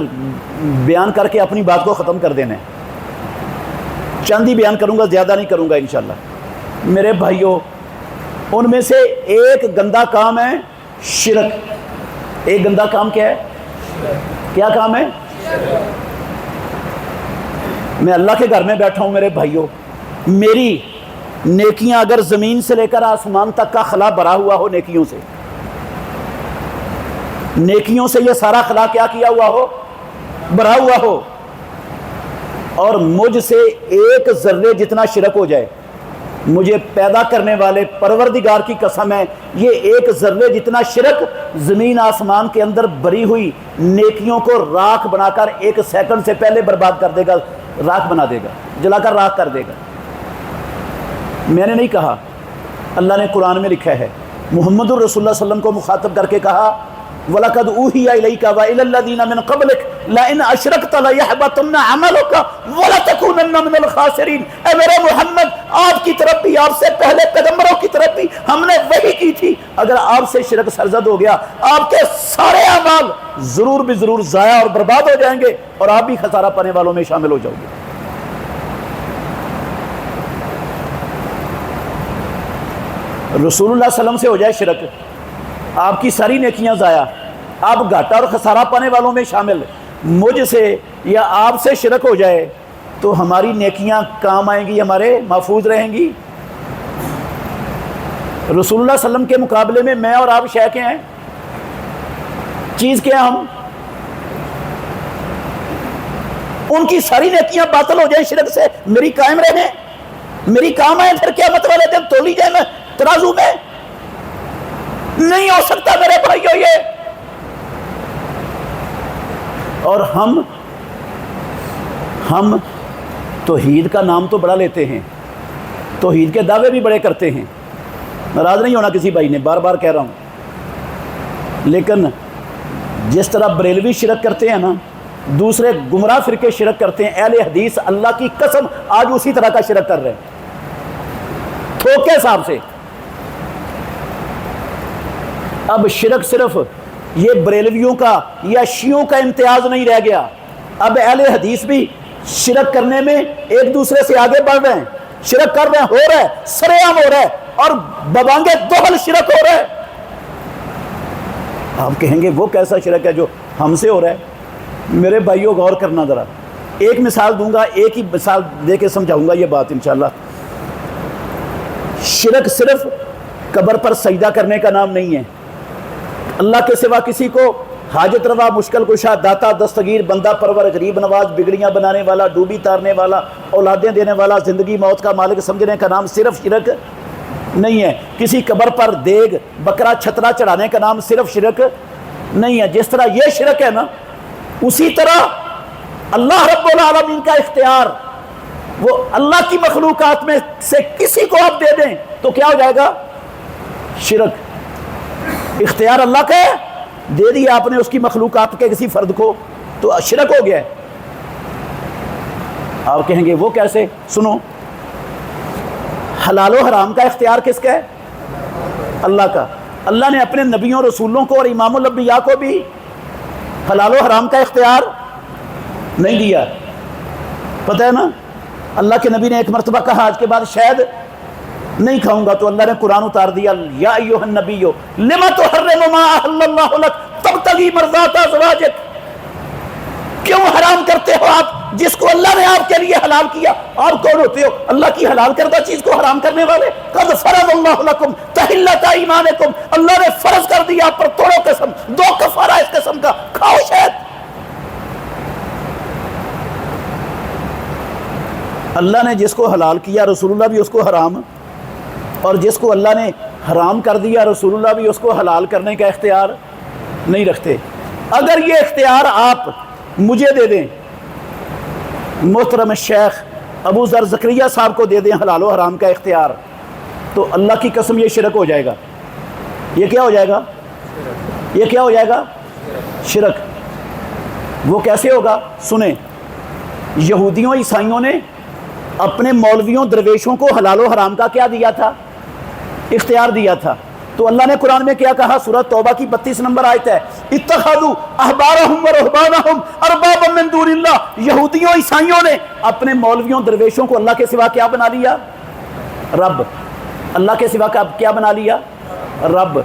بیان کر کے اپنی بات کو ختم کر دینا ہے، چند ہی بیان کروں گا، زیادہ نہیں کروں گا انشاءاللہ۔ میرے بھائیوں، ان میں سے ایک گندا کام ہے شرک۔ ایک گندا کام کیا ہے؟ کیا کام ہے؟ میں اللہ کے گھر میں بیٹھا ہوں میرے بھائیوں، میری نیکیاں اگر زمین سے لے کر آسمان تک کا خلا بھرا ہوا ہو نیکیوں سے یہ سارا خلا کیا ہوا ہو؟ بھرا ہوا ہو، اور مجھ سے ایک ذرے جتنا شرک ہو جائے، مجھے پیدا کرنے والے پروردگار کی قسم ہے، یہ ایک ذرے جتنا شرک زمین آسمان کے اندر بھری ہوئی نیکیوں کو راکھ بنا کر 1 سیکنڈ سے پہلے برباد کر دے گا، راکھ بنا دے گا، جلا کر راکھ کر دے گا۔ میں نے نہیں کہا، اللہ نے قرآن میں لکھا ہے، محمد الرسول اللہ صلی اللہ علیہ وسلم کو مخاطب کر کے کہا، وَلَقَدْ أُوحِيَ إِلَيْكَ وَإِلَى الَّذِينَ مِنْ قَبْلِكَ لَئِنْ أَشْرَكْتَ لَيَحْبَطَنَّ عَمَلُكَ وَلَتَكُونَنَّ مِنَ الْخَاسِرِينَ۔ اے میرے محمد، آپ کی طرف بھی، آپ سے پہلے پیغمبروں کی طرف بھی ہم نے وحی کی تھی، اگر آپ سے شرک سرزد ہو گیا، آپ کے سارے اعمال ضرور بھی ضرور ضائع اور برباد ہو جائیں گے، اور آپ بھی خسارہ پانے والوں میں شامل ہو جاؤ گے۔ رسول اللہ صلی اللہ علیہ وسلم سے ہو جائے شرک، آپ کی ساری نیکیاں ضائع، آپ گھاٹا اور خسارہ پانے والوں میں شامل۔ مجھ سے یا آپ سے شرک ہو جائے تو ہماری نیکیاں کام آئیں گی، ہمارے محفوظ رہیں گی۔ رسول اللہ صلی اللہ علیہ وسلم کے مقابلے میں میں اور آپ شے کے ہیں، چیز کیا ہم؟ ان کی ساری نیکیاں باطل ہو جائیں شرک سے، میری قائم رہیں، میری کام آئیں، پھر قیامت والے دن تولی جائیں میں ترازو میں؟ نہیں ہو سکتا میرے بھائیو یہ. اور ہم توحید کا نام تو بڑا لیتے ہیں, توحید کے دعوے بھی بڑے کرتے ہیں, ناراض نہیں ہونا کسی بھائی نے, بار بار کہہ رہا ہوں. لیکن جس طرح بریلوی شرک کرتے ہیں نا, دوسرے گمراہ فرقے شرک کرتے ہیں, اہل حدیث اللہ کی قسم آج اسی طرح کا شرک کر رہے ہیں, تھوک کے حساب سے. اب شرک صرف یہ بریلویوں کا یا شیعوں کا امتیاز نہیں رہ گیا, اب اہل حدیث بھی شرک کرنے میں ایک دوسرے سے آگے بڑھ رہے ہیں, شرک کر رہے ہیں, ہو رہا ہے, سرے عام ہو رہا ہے, اور ببانگے دوہل شرک ہو رہا ہے. آپ کہیں گے وہ کیسا شرک ہے جو ہم سے ہو رہا ہے؟ میرے بھائیوں غور کرنا ذرا, ایک مثال دوں گا, ایک ہی مثال دے کے سمجھاؤں گا یہ بات انشاءاللہ. شرک صرف قبر پر سجدہ کرنے کا نام نہیں ہے. اللہ کے سوا کسی کو حاجت روا, مشکل کشا, داتا, دستگیر, بندہ پرور, غریب نواز, بگڑیاں بنانے والا, ڈوبی تارنے والا, اولادیں دینے والا, زندگی موت کا مالک سمجھنے کا نام صرف شرک نہیں ہے. کسی قبر پر دیگ, بکرا, چھترا چڑھانے کا نام صرف شرک نہیں ہے. جس طرح یہ شرک ہے نا, اسی طرح اللہ رب العالمین کا اختیار, وہ اللہ کی مخلوقات میں سے کسی کو آپ دے دیں تو کیا ہو جائے گا؟ شرک. اختیار اللہ کا ہے, دے دیا آپ نے اس کی مخلوقات کے کسی فرد کو, تو شرک ہو گیا ہے. آپ کہیں گے وہ کیسے؟ سنو, حلال و حرام کا اختیار کس کا ہے؟ اللہ کا. اللہ نے اپنے نبیوں, رسولوں کو اور امام الانبیاء کو بھی حلال و حرام کا اختیار نہیں دیا. پتہ ہے نا, اللہ کے نبی نے ایک مرتبہ کہا آج کے بعد شاید نہیں کھاؤں گا, تو اللہ نے قرآن اتار دیا, یا ایھا النبی لما تحرم ما احل اللہ لک تبتغی مرضات ازواجک. کیوں حرام کرتے ہو آپ جس کو اللہ نے آپ کے لیے حلال کیا؟ آپ کون ہوتے ہو اللہ کی حلال کردہ چیز کو حرام کرنے والے؟ قد فرض اللہ لکم تحلۃ ایمانکم, اللہ نے فرض کر دیا آپ پر, توڑو قسم, دو کفارہ اس قسم کا, کھاؤ شاید. اللہ نے جس کو حلال کیا رسول اللہ بھی اس کو حرام, اور جس کو اللہ نے حرام کر دیا رسول اللہ بھی اس کو حلال کرنے کا اختیار نہیں رکھتے. اگر یہ اختیار آپ مجھے دے دیں, محترم شیخ ابو ذر زکریا صاحب کو دے دیں حلال و حرام کا اختیار, تو اللہ کی قسم یہ شرک ہو جائے گا. یہ کیا ہو جائے گا؟ یہ کیا ہو جائے گا؟ شرک. وہ کیسے ہوگا؟ سنیں, یہودیوں عیسائیوں نے اپنے مولویوں درویشوں کو حلال و حرام کا کیا دیا تھا؟ اختیار دیا تھا. تو اللہ نے قرآن میں کیا کہا؟ سورہ توبہ کی 32 نمبر آیت ہے, اتخذوا احبارهم ورهبانهم اربابا من دون اللہ. یہودیوں عیسائیوں نے اپنے مولویوں درویشوں کو اللہ کے سوا کیا بنا لیا؟ رب. اللہ کے سوا کیا بنا لیا؟ رب.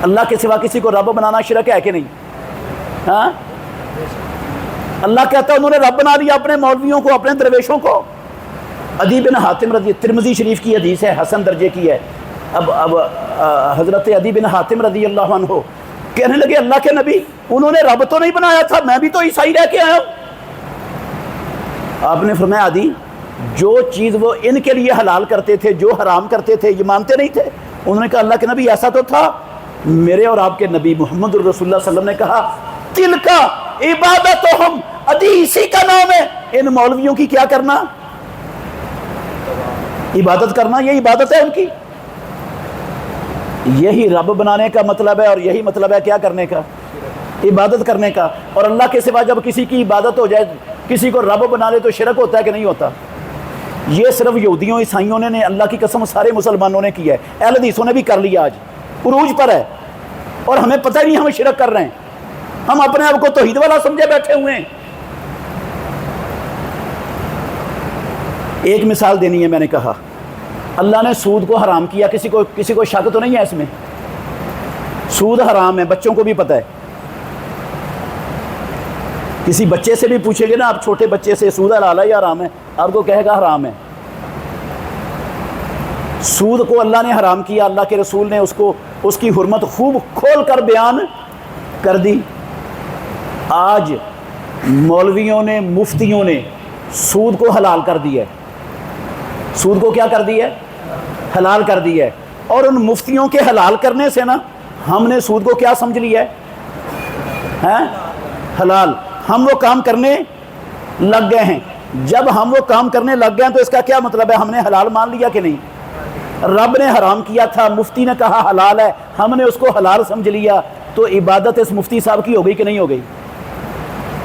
اللہ کے سوا کسی کو رب بنانا شرک ہے کہ نہیں؟ ہاں, اللہ کہتا ہے انہوں نے رب بنا لیا اپنے مولویوں کو, اپنے درویشوں کو. عدی بن حاتم رضی, ترمذی شریف کی حدیث ہے, حسن درجے کی ہے. اب حضرت عدی بن حاتم رضی اللہ عنہ کہنے لگے اللہ کے نبی انہوں نے رب تو نہیں بنایا تھا, میں بھی تو عیسائی رہ کے آیا ہوں. آپ نے فرمایا عدی, جو چیز وہ ان کے لیے حلال کرتے تھے, جو حرام کرتے تھے, یہ مانتے نہیں تھے. انہوں نے کہا اللہ کے نبی ایسا تو تھا. میرے اور آپ کے نبی محمد رسول اللہ صلی اللہ علیہ وسلم نے کہا تل کا عبادتہم, عدی اسی کا نام ہے ان مولویوں کی کیا کرنا؟ عبادت کرنا. یہ عبادت ہے ان کی. یہی رب بنانے کا مطلب ہے, اور یہی مطلب ہے کیا کرنے کا؟ عبادت کرنے کا. اور اللہ کے سوا جب کسی کی عبادت ہو جائے, کسی کو رب بنا لے, تو شرک ہوتا ہے کہ نہیں ہوتا؟ یہ صرف یہودیوں عیسائیوں نے اللہ کی قسم سارے مسلمانوں نے کیا ہے, اہل حدیثوں نے بھی کر لیا, آج عروج پر ہے, اور ہمیں پتہ نہیں ہم شرک کر رہے ہیں. ہم اپنے آپ کو توحید والا سمجھے بیٹھے ہوئے ہیں. ایک مثال دینی ہے, میں نے کہا اللہ نے سود کو حرام کیا, کسی کو شک تو نہیں ہے اس میں؟ سود حرام ہے, بچوں کو بھی پتہ ہے. کسی بچے سے بھی پوچھیں گے نا آپ, چھوٹے بچے سے سود حلال ہے یا حرام ہے, آپ کو کہے گا حرام ہے. سود کو اللہ نے حرام کیا, اللہ کے رسول نے اس کی حرمت خوب کھول کر بیان کر دی. آج مولویوں نے, مفتیوں نے سود کو حلال کر دیا ہے. سود کو کیا کر دی ہے؟ حلال کر دی ہے. اور ان مفتیوں کے حلال کرنے سے نا ہم نے سود کو کیا سمجھ لیا ہے؟ حلال. ہم وہ کام کرنے لگ گئے ہیں. جب ہم وہ کام کرنے لگ گئے ہیں تو اس کا کیا مطلب ہے؟ ہم نے حلال مان لیا کہ نہیں؟ رب نے حرام کیا تھا, مفتی نے کہا حلال ہے, ہم نے اس کو حلال سمجھ لیا, تو عبادت اس مفتی صاحب کی ہو گئی کہ نہیں ہو گئی؟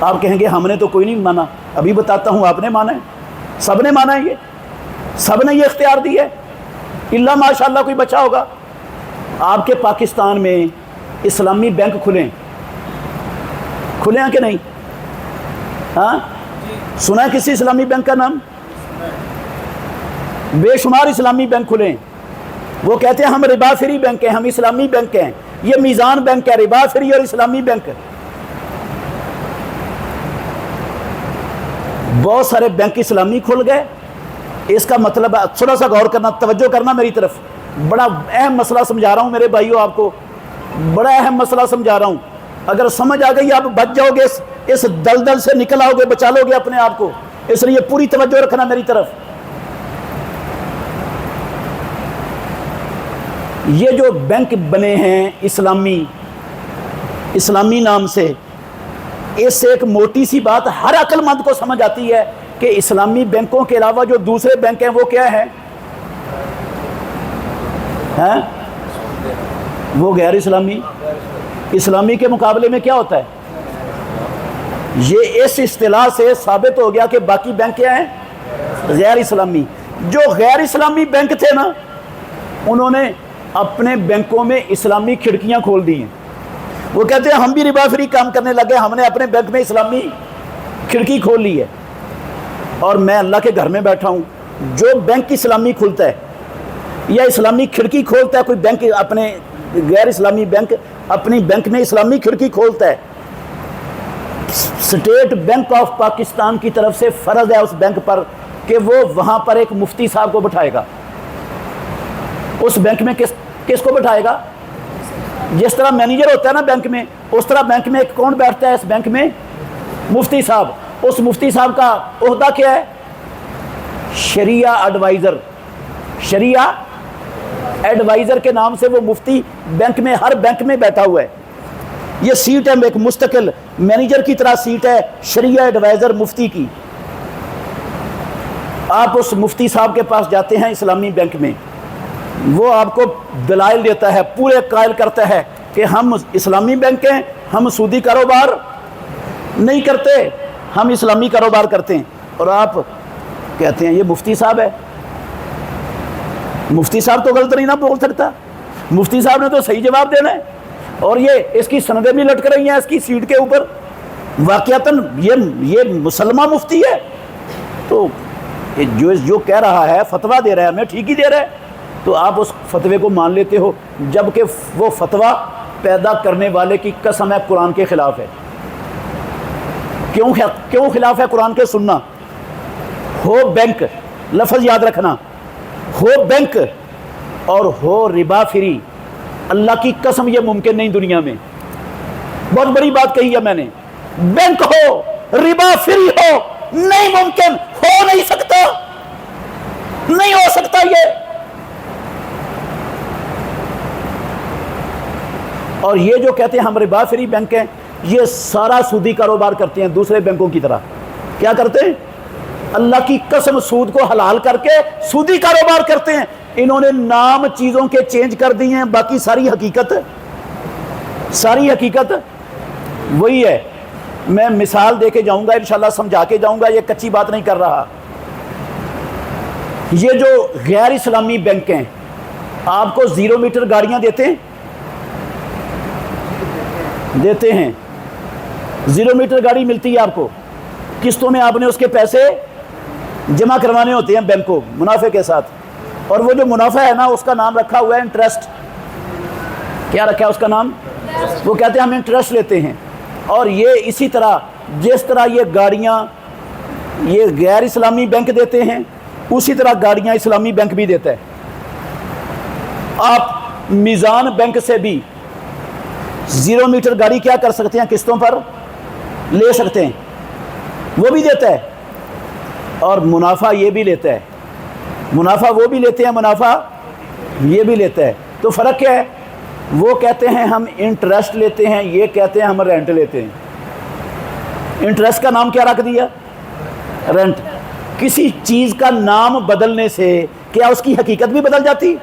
آپ کہیں گے ہم نے تو کوئی نہیں مانا. ابھی بتاتا ہوں, آپ نے مانا ہے, سب نے مانا ہے, یہ سب نے یہ اختیار دی ہے, اللہ ماشاء اللہ کوئی بچا ہوگا. آپ کے پاکستان میں اسلامی بینک کھلے ہیں کہ نہیں؟ ہاں, سنا ہے کسی اسلامی بینک کا نام؟ بے شمار اسلامی بینک کھلے ہیں. وہ کہتے ہیں ہم ربا فری بینک ہیں, ہم اسلامی بینک ہیں. یہ میزان بینک ہے, ربا فری اور اسلامی بینک. بہت سارے بینک اسلامی کھل گئے. اس کا مطلب تھوڑا سا غور کرنا, توجہ کرنا میری طرف. بڑا اہم مسئلہ سمجھا رہا ہوں میرے بھائیوں, آپ کو بڑا اہم مسئلہ سمجھا رہا ہوں. اگر سمجھ آ گئی آپ بچ جاؤ گے, اس دلدل سے نکل آؤ گے, بچا لو گے اپنے آپ کو. اس لیے پوری توجہ رکھنا میری طرف. یہ جو بینک بنے ہیں اسلامی نام سے, اس سے ایک موٹی سی بات ہر عقل مند کو سمجھ آتی ہے کہ اسلامی بینکوں کے علاوہ جو دوسرے بینک ہیں وہ کیا ہیں؟ وہ غیر اسلامی. اسلامی کے مقابلے میں کیا ہوتا ہے؟ یہ اس اصطلاح سے ثابت ہو گیا کہ باقی بینک کیا ہیں؟ غیر اسلامی. جو غیر اسلامی بینک تھے نا, انہوں نے اپنے بینکوں میں اسلامی کھڑکیاں کھول دی ہیں. وہ کہتے ہیں ہم بھی ربا فری کام کرنے لگے, ہم نے اپنے بینک میں اسلامی کھڑکی کھول لی ہے. اور میں اللہ کے گھر میں بیٹھا ہوں, جو بینک اسلامی کھلتا ہے یا اسلامی کھڑکی کھولتا ہے, کوئی بینک اپنے غیر اسلامی بینک اپنی بینک میں اسلامی کھڑکی کھولتا ہے, اسٹیٹ بینک آف پاکستان کی طرف سے فرض ہے اس بینک پر کہ وہ وہاں پر ایک مفتی صاحب کو بٹھائے گا. اس بینک میں کس کو بٹھائے گا؟ جس طرح مینیجر ہوتا ہے نا بینک میں, اس طرح بینک میں ایک کون بیٹھتا ہے اس بینک میں؟ مفتی صاحب. اس مفتی صاحب کا عہدہ کیا ہے؟ شریعہ ایڈوائزر. شریعہ ایڈوائزر کے نام سے وہ مفتی بینک میں, ہر بینک میں بیٹھا ہوا ہے. یہ سیٹ ہے ایک مستقل مینیجر کی طرح سیٹ ہے شریعہ ایڈوائزر مفتی کی. آپ اس مفتی صاحب کے پاس جاتے ہیں اسلامی بینک میں, وہ آپ کو دلائل دیتا ہے, پورے قائل کرتا ہے کہ ہم اسلامی بینک ہیں, ہم سودی کاروبار نہیں کرتے, ہم اسلامی کاروبار کرتے ہیں. اور آپ کہتے ہیں یہ مفتی صاحب ہے, مفتی صاحب تو غلط نہیں نہ بول سکتا, مفتی صاحب نے تو صحیح جواب دینا ہے. اور یہ اس کی سندیں بھی لٹک رہی ہیں اس کی سیٹ کے اوپر, واقعتاً یہ مسلمہ مفتی ہے. تو جو کہہ رہا ہے, فتویٰ دے رہا ہے, ہمیں ٹھیک ہی دے رہا ہے, تو آپ اس فتوے کو مان لیتے ہو, جبکہ وہ فتویٰ پیدا کرنے والے کی قسم ہے قرآن کے خلاف ہے. کیوں خلاف ہے قرآن کے سننا؟ ہو بینک, لفظ یاد رکھنا, ہو بینک اور ہو ربا فری, اللہ کی قسم یہ ممکن نہیں دنیا میں. بہت بڑی بات کہی ہے میں نے, بینک ہو ربا فری ہو, نہیں ممکن, ہو نہیں سکتا, نہیں ہو سکتا. یہ اور یہ جو کہتے ہیں ہم ربا فری بینک ہیں, یہ سارا سودی کاروبار کرتے ہیں دوسرے بینکوں کی طرح. کیا کرتے ہیں؟ اللہ کی قسم سود کو حلال کر کے سودی کاروبار کرتے ہیں. انہوں نے نام چیزوں کے چینج کر دیے ہیں, باقی ساری حقیقت وہی ہے. میں مثال دے کے جاؤں گا, انشاءاللہ سمجھا کے جاؤں گا, یہ کچی بات نہیں کر رہا. یہ جو غیر اسلامی بینک ہیں آپ کو 0 میٹر گاڑیاں دیتے ہیں, 0 میٹر گاڑی ملتی ہے آپ کو, قسطوں میں آپ نے اس کے پیسے جمع کروانے ہوتے ہیں بینک کو منافع کے ساتھ. اور وہ جو منافع ہے نا, اس کا نام رکھا ہوا ہے انٹرسٹ. کیا رکھا ہے اس کا نام؟ وہ کہتے ہیں ہم انٹرسٹ لیتے ہیں. اور یہ اسی طرح جس طرح یہ گاڑیاں یہ غیر اسلامی بینک دیتے ہیں, اسی طرح گاڑیاں اسلامی بینک بھی دیتا ہے. آپ میزان بینک سے بھی 0 میٹر گاڑی کیا کر سکتے ہیں, قسطوں پر لے سکتے ہیں, وہ بھی دیتا ہے. اور منافع یہ بھی لیتا ہے, منافع وہ بھی لیتے ہیں, منافع یہ بھی لیتا ہے. تو فرق کیا ہے؟ وہ کہتے ہیں ہم انٹرسٹ لیتے ہیں, یہ کہتے ہیں ہم رینٹ لیتے ہیں. انٹرسٹ کا نام کیا رکھ دیا؟ رینٹ. کسی چیز کا نام بدلنے سے کیا اس کی حقیقت بھی بدل جاتی؟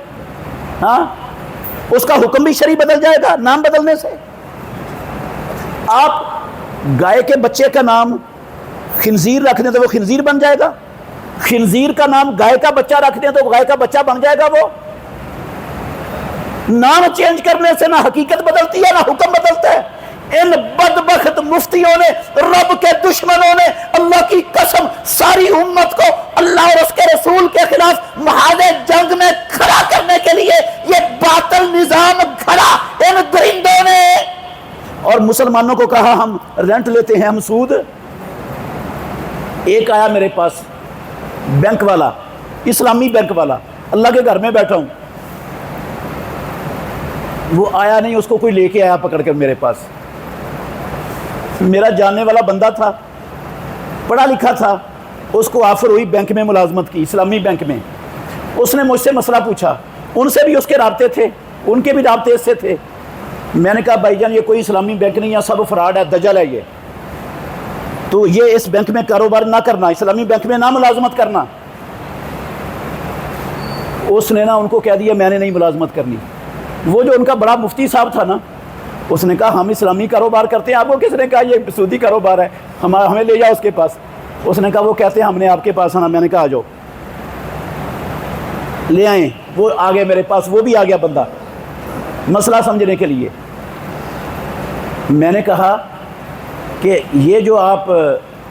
ہاں, اس کا حکم بھی شرعی بدل جائے گا نام بدلنے سے. آپ گائے کے بچے کا نام خنزیر رکھ دیں تو وہ خنزیر بن جائے گا. خنزیر کا نام گائے کا بچہ رکھ دیں تو گائے کا بچہ بن جائے گا. وہ نام چینج کرنے سے نہ حقیقت بدلتی ہے نہ حکم بدلتا ہے. ان بدبخت مفتیوں نے, رب کے دشمنوں نے اللہ کی قسم ساری امت کو اللہ اور اس کے رسول کے خلاف محاذ جنگ میں کھڑا کرنے کے لیے یہ باطل نظام گھڑا ان درندوں نے. اور مسلمانوں کو کہا ہم رینٹ لیتے ہیں, ہم سود. ایک آیا میرے پاس بینک والا, اسلامی بینک والا, اللہ کے گھر میں بیٹھا ہوں, وہ آیا نہیں, اس کو کوئی لے کے آیا پکڑ کر میرے پاس. میرا جاننے والا بندہ تھا, پڑھا لکھا تھا, اس کو آفر ہوئی بینک میں ملازمت کی, اسلامی بینک میں. اس نے مجھ سے مسئلہ پوچھا, ان سے بھی اس کے رابطے تھے, ان کے بھی رابطے اس سے تھے. میں نے کہا بھائی جان یہ کوئی اسلامی بینک نہیں ہے, سب فراڈ ہے, دجل ہے یہ, تو یہ اس بینک میں کاروبار نہ کرنا, اسلامی بینک میں نہ ملازمت کرنا. اس نے نا ان کو کہہ دیا میں نے نہیں ملازمت کرنی. وہ جو ان کا بڑا مفتی صاحب تھا نا, اس نے کہا ہم اسلامی کاروبار کرتے ہیں. آپ کو کس نے کہا یہ سودی کاروبار ہے, ہمیں لے جاؤ اس کے پاس. اس نے کہا وہ کہتے ہیں ہم نے آپ کے پاس آنا. میں نے کہا آ جاؤ, لے آئیں. وہ آ گئے میرے پاس, وہ بھی آ گیا بندہ مسئلہ سمجھنے کے لیے. میں نے کہا کہ یہ جو آپ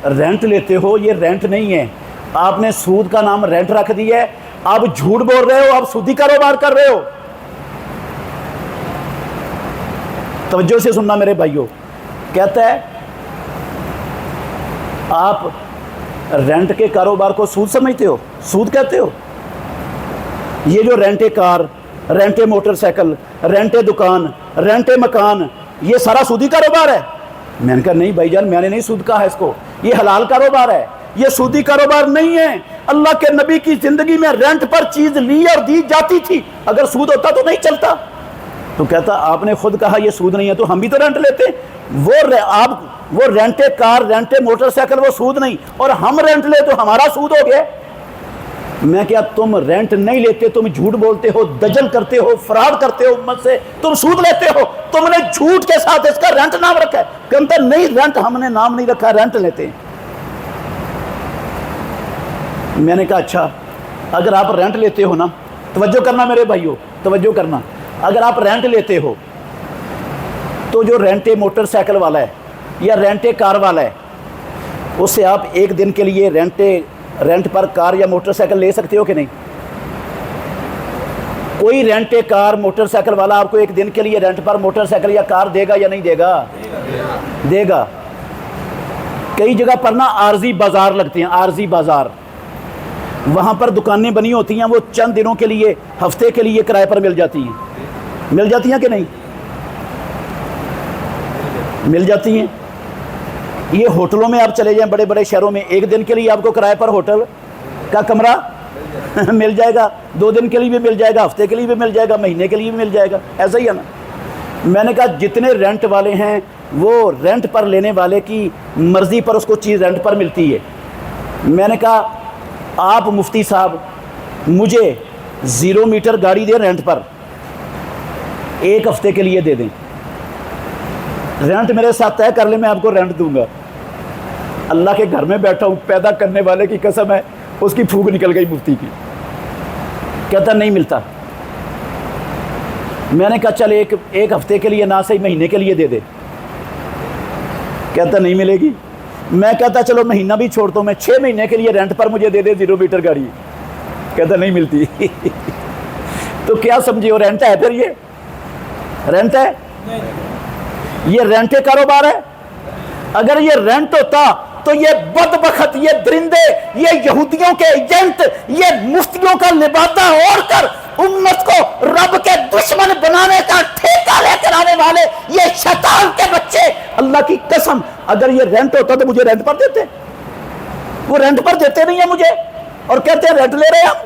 رینٹ لیتے ہو یہ رینٹ نہیں ہے, آپ نے سود کا نام رینٹ رکھ دیا ہے, آپ جھوٹ بول رہے ہو, آپ سودی کاروبار کر رہے ہو. توجہ سے سننا میرے بھائیوں. کہتا ہے آپ رینٹ کے کاروبار کو سود سمجھتے ہو, سود کہتے ہو. یہ جو رینٹ کار, رینٹ موٹر سائیکل, رینٹ دکان, رینٹ مکان, یہ سارا سودی کاروبار ہے. میں نے کہا نہیں بھائی جان میں نے نہیں سود کہا ہے اس کو, یہ حلال کاروبار ہے, یہ سودی کاروبار نہیں ہے. اللہ کے نبی کی زندگی میں رینٹ پر چیز لی اور دی جاتی تھی, اگر سود ہوتا تو نہیں چلتا. تو کہتا آپ نے خود کہا یہ سود نہیں ہے تو ہم بھی تو رینٹ لیتے. وہ رینٹ کار, رینٹ موٹر سائیکل وہ سود نہیں, اور ہم رینٹ لے تو ہمارا سود ہو گیا. میں کیا تم رینٹ نہیں لیتے, تم جھوٹ بولتے ہو, دجل کرتے ہو, فراڈ کرتے ہو امت سے, تم سود لیتے ہو, تم نے جھوٹ کے ساتھ اس کا رینٹ نام رکھا ہے. کہتا نہیں رینٹ ہم نے نام نہیں رکھا, رینٹ لیتے ہیں. میں نے کہا اچھا اگر آپ رینٹ لیتے ہو نا, توجہ کرنا میرے بھائیو, توجہ کرنا, اگر آپ رینٹ لیتے ہو تو جو رینٹ موٹر سائیکل والا ہے یا رینٹ کار والا ہے, اس سے آپ ایک دن کے لیے رینٹ پر کار یا موٹر سائیکل لے سکتے ہو کہ نہیں؟ کوئی رینٹ کار موٹر سائیکل والا آپ کو ایک دن کے لیے رینٹ پر موٹر سائیکل یا کار دے گا یا نہیں دے گا؟ دے گا. کئی جگہ پر نا عارضی بازار لگتے ہیں, عارضی بازار, وہاں پر دکانیں بنی ہوتی ہیں, وہ چند دنوں کے لیے, ہفتے کے لیے کرائے پر مل جاتی ہیں. مل جاتی ہیں کہ نہیں؟ مل جاتی ہیں. یہ ہوٹلوں میں آپ چلے جائیں بڑے بڑے شہروں میں, ایک دن کے لیے آپ کو کرائے پر ہوٹل کا کمرہ مل جائے گا, 2 دن کے لیے بھی مل جائے گا, ہفتے کے لیے بھی مل جائے گا, مہینے کے لیے بھی مل جائے گا. ایسا ہی ہے نا. میں نے کہا جتنے رینٹ والے ہیں وہ رینٹ پر لینے والے کی مرضی پر اس کو چیز رینٹ پر ملتی ہے. میں نے کہا آپ مفتی صاحب مجھے 0 میٹر گاڑی دیں رینٹ پر, 1 ہفتے کے لیے دے دیں, رینٹ میرے ساتھ طے کر لیں, میں آپ کو رینٹ دوں گا. اللہ کے گھر میں بیٹھا ہوں, پیدا کرنے والے کی قسم ہے, اس کی پھونک نکل گئی مفتی کی. کہتا نہیں ملتا. میں نے کہا چل ایک ہفتے کے لیے نہ صحیح مہینے کے لیے دے دے. کہتا نہیں ملے گی. میں کہتا چلو مہینہ بھی چھوڑتا ہوں, میں 6 مہینے کے لیے رینٹ پر مجھے دے دے 0 میٹر گاڑی. کہتا نہیں ملتی. تو کیا سمجھے ہو, رینٹ ہے پھر یہ رینٹ ہے, یہ رینٹ کاروبار ہے. اگر یہ رینٹ ہوتا تو یہ بدبخت, یہ درندے, یہ یہودیوں کے ایجنٹ, یہ مفتیوں کا لبادہ اوڑھ کر امت کو رب کے دشمن بنانے کا ٹھیکہ لے کر آنے والے یہ شیطان کے بچے, اللہ کی قسم اگر یہ رینٹ ہوتا تو مجھے رینٹ پر دیتے. وہ رینٹ پر دیتے نہیں ہیں مجھے, اور کہتے ہیں رینٹ لے رہے ہم.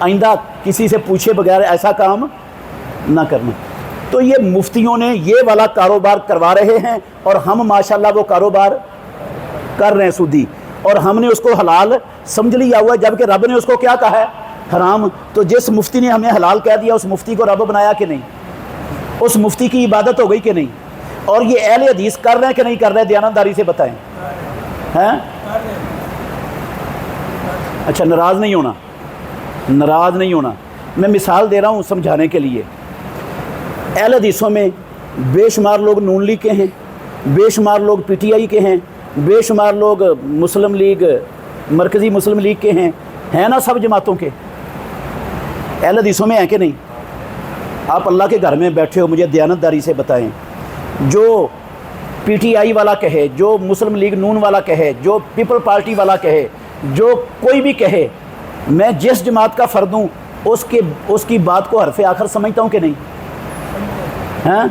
آئندہ کسی سے پوچھے بغیر ایسا کام نہ کرنا۔ تو یہ مفتیوں نے یہ والا کاروبار کروا رہے ہیں اور ہم ماشاءاللہ وہ کاروبار کر رہے ہیں سودی، اور ہم نے اس کو حلال سمجھ لیا ہوا ہے، جبکہ رب نے اس کو کیا کہا ہے؟ حرام۔ تو جس مفتی نے ہمیں حلال کہہ دیا اس مفتی کو رب بنایا کہ نہیں؟ اس مفتی کی عبادت ہو گئی کہ نہیں؟ اور یہ اہل حدیث کر رہے ہیں کہ نہیں کر رہے؟ دیانتداری سے بتائیں۔ ہیں؟ اچھا، ناراض نہیں ہونا، ناراض نہیں ہونا۔ میں مثال دے رہا ہوں سمجھانے کے لیے۔ اہل حدیثوں میں بے شمار لوگ نون لیگ کے ہیں، بے شمار لوگ پی ٹی آئی کے ہیں، بے شمار لوگ مسلم لیگ، مرکزی مسلم لیگ کے ہیں نا، سب جماعتوں کے اہل حدیثوں میں ہیں کہ نہیں؟ آپ اللہ کے گھر میں بیٹھے ہو، مجھے دیانتداری سے بتائیں، جو پی ٹی آئی والا کہے، جو مسلم لیگ نون والا کہے، جو پیپل پارٹی والا کہے، جو کوئی بھی کہے، میں جس جماعت کا فرد ہوں اس کی بات کو حرف آخر سمجھتا ہوں کہ نہیں؟ ہیں؟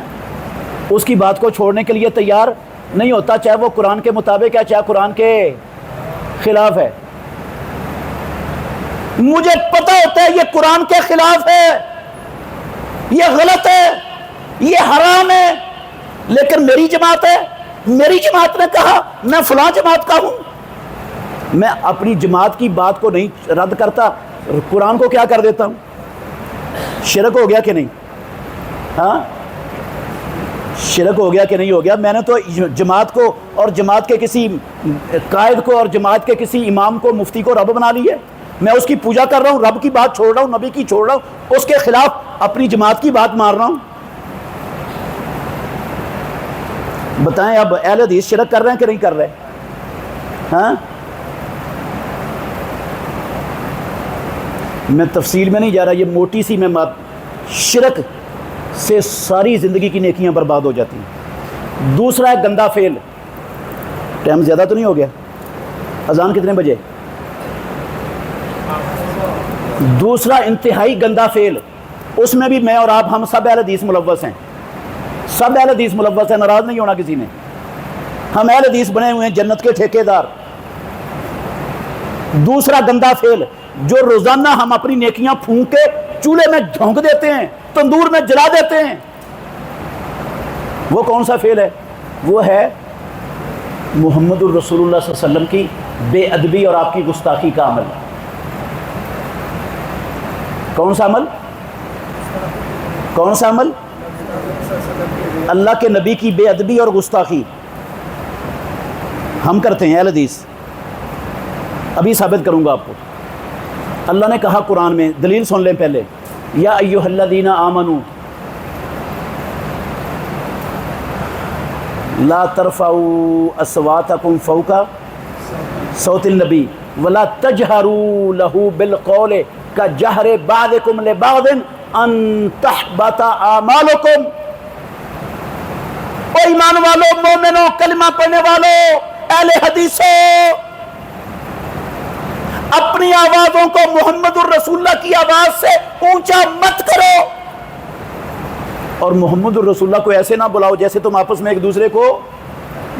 اس کی بات کو چھوڑنے کے لیے تیار نہیں ہوتا، چاہے وہ قرآن کے مطابق ہے چاہے قرآن کے خلاف ہے۔ مجھے پتہ ہوتا ہے یہ قرآن کے خلاف ہے، یہ غلط ہے، یہ حرام ہے، لیکن میری جماعت ہے، میری جماعت نے کہا، میں فلاں جماعت کا ہوں، میں اپنی جماعت کی بات کو نہیں رد کرتا، قرآن کو کیا کر دیتا ہوں؟ شرک ہو گیا کہ نہیں؟ ہاں، شرک ہو گیا کہ نہیں ہو گیا؟ میں نے تو جماعت کو اور جماعت کے کسی قائد کو اور جماعت کے کسی امام کو، مفتی کو رب بنا لی ہے، میں اس کی پوجا کر رہا ہوں، رب کی بات چھوڑ رہا ہوں، نبی کی چھوڑ رہا ہوں، اس کے خلاف اپنی جماعت کی بات مار رہا ہوں۔ بتائیں اب اہل حدیث شرک کر رہے ہیں کہ نہیں کر رہے؟ ہاں، میں تفصیل میں نہیں جا رہا، یہ موٹی سی میں بات، شرک سے ساری زندگی کی نیکیاں برباد ہو جاتی ہیں۔ دوسرا ہے گندا فعل۔ ٹائم زیادہ تو نہیں ہو گیا؟ اذان کتنے بجے؟ دوسرا انتہائی گندا فعل، اس میں بھی میں اور آپ، ہم سب اہل حدیث ملوث ہیں، سب اہل حدیث ملوث ہیں، ناراض نہیں ہونا کسی نے، ہم اہل حدیث بنے ہوئے ہیں، جنت کے ٹھیکیدار۔ دوسرا گندا فعل جو روزانہ ہم اپنی نیکیاں پھونک کے چولہے میں جھونک دیتے ہیں، تندور میں جلا دیتے ہیں، وہ کون سا فعل ہے؟ وہ ہے محمد الرسول اللہ صلی اللہ علیہ وسلم کی بے ادبی اور آپ کی گستاخی کا عمل۔ کون سا عمل؟ کون سا عمل؟ اللہ کے نبی کی بے ادبی اور گستاخی ہم کرتے ہیں اہل حدیث۔ ابھی ثابت کروں گا آپ کو۔ اللہ نے کہا قرآن میں، دلیل سن لیں پہلے، یا ایھا الذین آمنوا لا ترفعوا اصواتکم فوق صوت النبی ولا تجہروا لہ بالقول کجہر بعضکم لبعض ان تحبط اعمالکم۔ او ایمان والو، مومنو، کلمہ پڑھنے والو، اہل حدیثوں، اپنی آوازوں کو محمد الرسول اللہ کی آواز سے اونچا مت کرو، اور محمد الرسول اللہ کو ایسے نہ بلاؤ جیسے تم آپس میں ایک دوسرے کو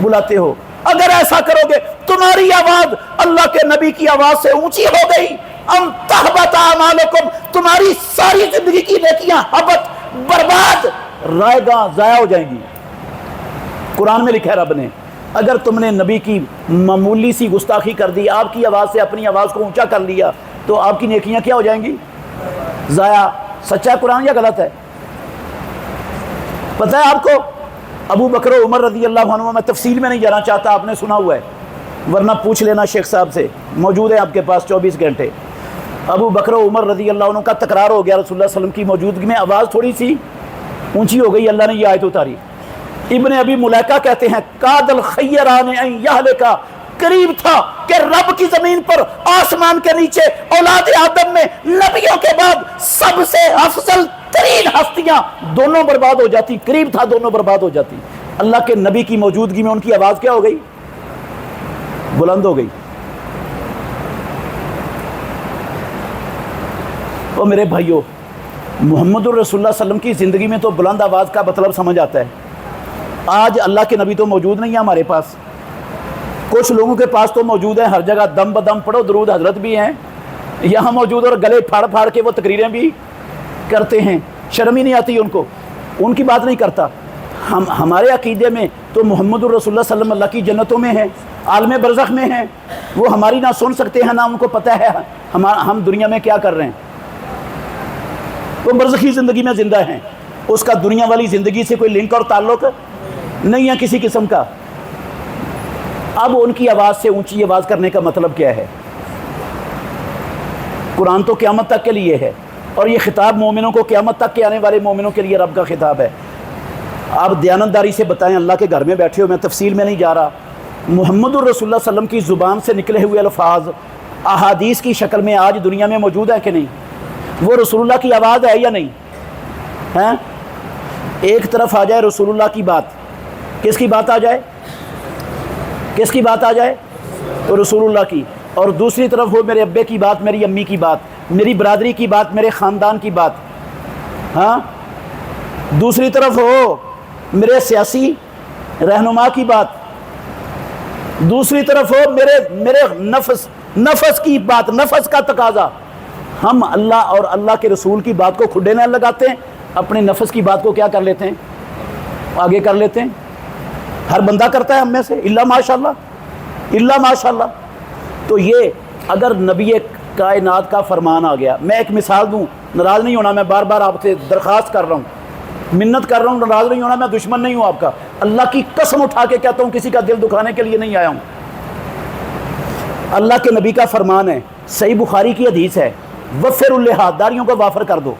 بلاتے ہو۔ اگر ایسا کرو گے تمہاری آواز اللہ کے نبی کی آواز سے اونچی ہو گئی، ان تحبط اعمالکم، تمہاری ساری زندگی کی نیکیاں حبط، برباد، رائے گاں، ضائع ہو جائیں گی۔ قرآن میں لکھا ہے رب نے، اگر تم نے نبی کی معمولی سی گستاخی کر دی، آپ کی آواز سے اپنی آواز کو اونچا کر لیا، تو آپ کی نیکیاں کیا ہو جائیں گی؟ ضائع۔ سچا ہے قرآن یا غلط ہے؟ پتہ ہے آپ کو، ابو بکر و عمر رضی اللہ عنہ، میں تفصیل میں نہیں جانا چاہتا، آپ نے سنا ہوا ہے، ورنہ پوچھ لینا شیخ صاحب سے، موجود ہے آپ کے پاس 24 گھنٹے۔ ابو بکر و عمر رضی اللہ عنہ کا تکرار ہو گیا رسول اللہ صلی اللہ علیہ وسلم کی موجودگی میں، آواز تھوڑی سی اونچی ہو گئی، اللہ نے یہ آیت اتاری۔ ابن ابی ملیکہ کہتے ہیں، کاد الخیران ان یہلکا، قریب تھا کہ رب کی زمین پر، آسمان کے نیچے، اولاد آدم میں نبیوں کے بعد سب سے افضل ترین ہستیاں دونوں برباد ہو جاتی، قریب تھا دونوں برباد ہو جاتی۔ اللہ کے نبی کی موجودگی میں ان کی آواز کیا ہو گئی؟ بلند ہو گئی۔ او میرے بھائیو، محمد الرسول اللہ صلی اللہ علیہ وسلم کی زندگی میں تو بلند آواز کا مطلب سمجھ آتا ہے۔ آج اللہ کے نبی تو موجود نہیں ہے ہمارے پاس، کچھ لوگوں کے پاس تو موجود ہے، ہر جگہ دم بدم پڑھو، درود حضرت بھی ہیں، یہاں موجود اور گلے پھاڑ پھاڑ کے وہ تقریریں بھی کرتے ہیں، شرم ہی نہیں آتی ان کو، ان کی بات نہیں کرتا۔ ہمارے عقیدے میں تو محمد الرسول اللہ صلی اللہ علیہ وسلم اللہ کی جنتوں میں ہیں، عالم برزخ میں ہیں، وہ ہماری نہ سن سکتے ہیں نہ ان کو پتہ ہے ہم دنیا میں کیا کر رہے ہیں۔ وہ برزخی زندگی میں زندہ ہیں، اس کا دنیا والی زندگی سے کوئی لنک اور تعلق نہیں ہے کسی قسم کا۔ اب ان کی آواز سے اونچی آواز کرنے کا مطلب کیا ہے؟ قرآن تو قیامت تک کے لیے ہے، اور یہ خطاب مومنوں کو، قیامت تک کے آنے والے مومنوں کے لیے رب کا خطاب ہے۔ آپ دیانتداری سے بتائیں، اللہ کے گھر میں بیٹھے ہو، میں تفصیل میں نہیں جا رہا، محمد الرسول اللہ صلی اللہ علیہ وسلم کی زبان سے نکلے ہوئے الفاظ احادیث کی شکل میں آج دنیا میں موجود ہے کہ نہیں؟ وہ رسول اللہ کی آواز ہے یا نہیں ہے؟ ایک طرف آ جائے رسول اللہ کی بات، کس کی بات آ جائے؟ کس کی بات آ جائے؟ رسول اللہ کی۔ اور دوسری طرف ہو میرے ابے کی بات، میری امی کی بات، میری برادری کی بات، میرے خاندان کی بات، ہاں، دوسری طرف ہو میرے سیاسی رہنما کی بات، دوسری طرف ہو میرے نفس کی بات، نفس کا تقاضا۔ ہم اللہ اور اللہ کے رسول کی بات کو کھڈے نہ لگاتے ہیں، اپنے نفس کی بات کو کیا کر لیتے ہیں؟ آگے کر لیتے ہیں۔ ہر بندہ کرتا ہے ہم میں سے، الا ماشاءاللہ، الا ماشاءاللہ۔ تو یہ اگر نبی کائنات کا فرمان آ گیا، میں ایک مثال دوں، ناراض نہیں ہونا، میں بار بار آپ سے درخواست کر رہا ہوں، منت کر رہا ہوں، ناراض نہیں ہونا، میں دشمن نہیں ہوں آپ کا، اللہ کی قسم اٹھا کے کہتا ہوں، کسی کا دل دکھانے کے لیے نہیں آیا ہوں۔ اللہ کے نبی کا فرمان ہے، صحیح بخاری کی حدیث ہے، وفر اللحاد، داڑھیوں کو وافر کر دو،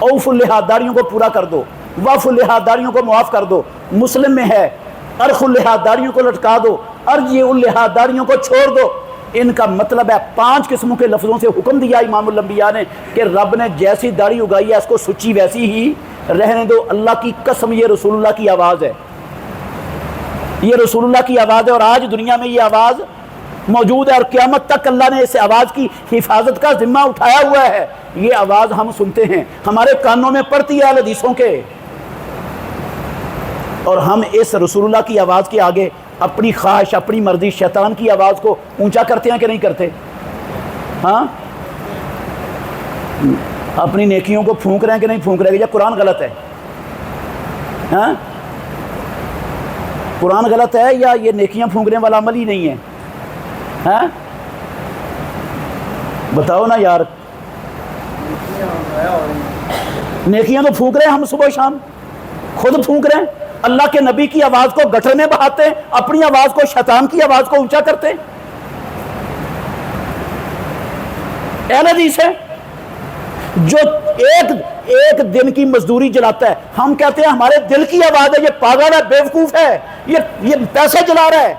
اوف اللحاد، داڑھیوں کو پورا کر دو، وف اللحاد، داڑھیوں کو معاف کر دو۔ مسلم میں ہے، ارخ اللحاد، داڑھیوں کو لٹکا دو، ارجی اللحاد، داڑھیوں کو چھوڑ دو۔ ان کا مطلب ہے 5 قسموں کے لفظوں سے حکم دیا امام الانبیاء نے کہ رب نے جیسی داڑھی اگائی ہے اس کو سچی ویسی ہی رہنے دو۔ اللہ کی قسم، یہ رسول اللہ کی آواز ہے، یہ رسول اللہ کی آواز ہے، اور آج دنیا میں یہ آواز موجود ہے، اور قیامت تک اللہ نے اس آواز کی حفاظت کا ذمہ اٹھایا ہوا ہے۔ یہ آواز ہم سنتے ہیں، ہمارے کانوں میں پڑتی ہے حدیثوں کے، اور ہم اس رسول اللہ کی آواز کے آگے اپنی خواہش، اپنی مرضی، شیطان کی آواز کو اونچا کرتے ہیں کہ نہیں کرتے؟ ہاں، اپنی نیکیوں کو پھونک رہے ہیں کہ نہیں پھونک رہے ہیں؟ یا قرآن غلط ہے؟ ہاں، قرآن غلط ہے یا یہ نیکیاں پھونکنے والا عمل ہی نہیں ہے؟ ہاں، بتاؤ نا یار۔ نیکیاں تو پھونک رہے ہیں ہم، صبح شام خود پھونک رہے ہیں، اللہ کے نبی کی آواز کو گٹر میں بہاتے ہیں، اپنی آواز کو، شیطان کی آواز کو اونچا کرتے ہیں۔ اہل حدیث ہے جو ایک دن کی مزدوری جلاتا ہے، ہم کہتے ہیں ہمارے دل کی آواز ہے، یہ پاگل ہے، بیوقوف ہے، یہ پیسے جلا رہا ہے۔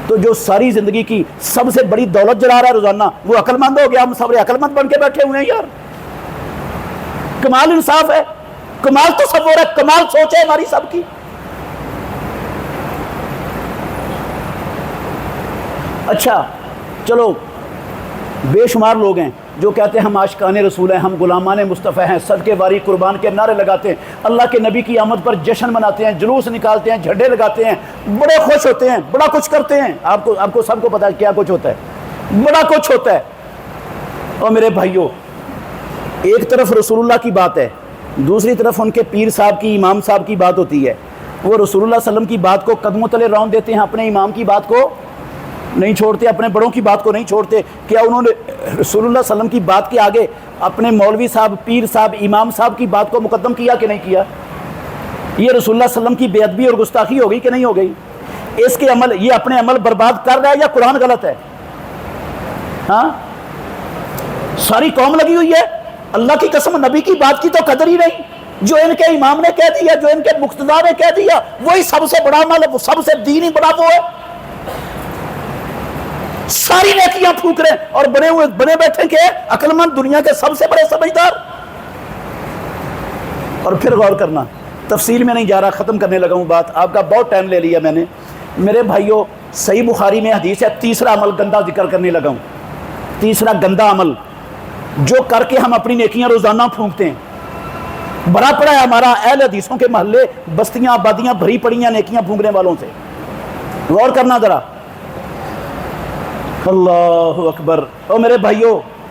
تو جو ساری زندگی کی سب سے بڑی دولت جلا رہا ہے روزانہ، وہ عقل مند ہو گیا، ہم سب عقل مند بن کے بیٹھے ہوئے ہیں یار۔ کمال انصاف ہے، کمال تصور ہے، کمال سوچ ہے ہماری سب کی۔ اچھا چلو، بے شمار لوگ ہیں جو کہتے ہیں ہم عاشقان رسول ہیں، ہم غلامان مصطفیٰ ہیں، صدقے واری قربان کے نعرے لگاتے ہیں، اللہ کے نبی کی آمد پر جشن مناتے ہیں، جلوس نکالتے ہیں، جھنڈے لگاتے ہیں، بڑے خوش ہوتے ہیں، بڑا کچھ کرتے ہیں۔ آپ کو سب کو پتا ہے کیا کچھ ہوتا ہے، بڑا کچھ ہوتا ہے۔ اور میرے بھائیوں، ایک طرف رسول اللہ کی بات ہے، دوسری طرف ان کے پیر صاحب کی، امام صاحب کی بات ہوتی ہے۔ وہ رسول اللہ صلی اللہ علیہ وسلم کی بات کو قدموں تلے رون دیتے ہیں، اپنے امام کی بات کو نہیں چھوڑتے، اپنے بڑوں کی بات کو نہیں چھوڑتے۔ کیا انہوں نے رسول اللہ صلی اللہ علیہ وسلم کی بات کے آگے اپنے مولوی صاحب، پیر صاحب، امام صاحب کی بات کو مقدم کیا کہ نہیں کیا؟ یہ رسول اللہ صلی اللہ علیہ وسلم کی بے ادبی اور گستاخی ہو گئی کہ نہیں ہو گئی؟ اس کے عمل، یہ اپنے عمل برباد کر رہا ہے یا قرآن غلط ہے؟ ہاں، ساری قوم لگی ہوئی ہے، اللہ کی قسم نبی کی بات کی تو قدر ہی نہیں۔ جو ان کے امام نے کہہ دیا، جو ان کے مقتدی نے کہہ دیا، وہی سب سے بڑا عمل ہے، سب سے دینی بڑا وہ ہے۔ ساری نیکیاں پھونک رہے ہیں اور بنے بیٹھے کہ عقل مند، دنیا کے سب سے بڑے سمجھدار۔ اور پھر غور کرنا، تفصیل میں نہیں جا رہا، ختم کرنے لگا ہوں بات، آپ کا بہت ٹائم لے لیا میں نے۔ میرے بھائیوں، صحیح بخاری میں حدیث ہے، تیسرا عمل گندا ذکر کرنے لگا ہوں، تیسرا گندا عمل جو کر کے ہم اپنی نیکیاں روزانہ پھونکتے ہیں۔ بڑا پڑا ہے ہمارا اہل حدیثوں کے محلے، بستیاں، آبادیاں بھری پڑی ہیں نیکیاں پھونکنے والوں سے۔ غور کرنا ذرا، اللہ اکبر۔ اور میرے بھائیوں،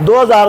2000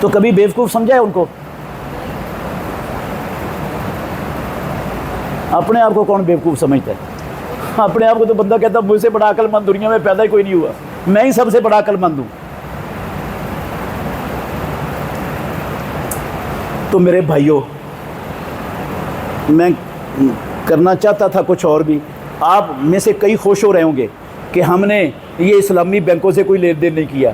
تو کبھی بیوقوف سمجھا ہے ان کو؟ اپنے آپ کو کون بیوقوف سمجھتا ہے؟ اپنے آپ کو تو بندہ کہتا ہے مجھ سے بڑا عقل مند دنیا میں پیدا ہی کوئی نہیں ہوا، میں ہی سب سے بڑا عقل مند ہوں۔ تو میرے بھائیوں، میں کرنا چاہتا تھا کچھ اور بھی، آپ میں سے کئی خوش ہو رہے ہوں گے کہ ہم نے یہ اسلامی بینکوں سے کوئی لین دین نہیں کیا،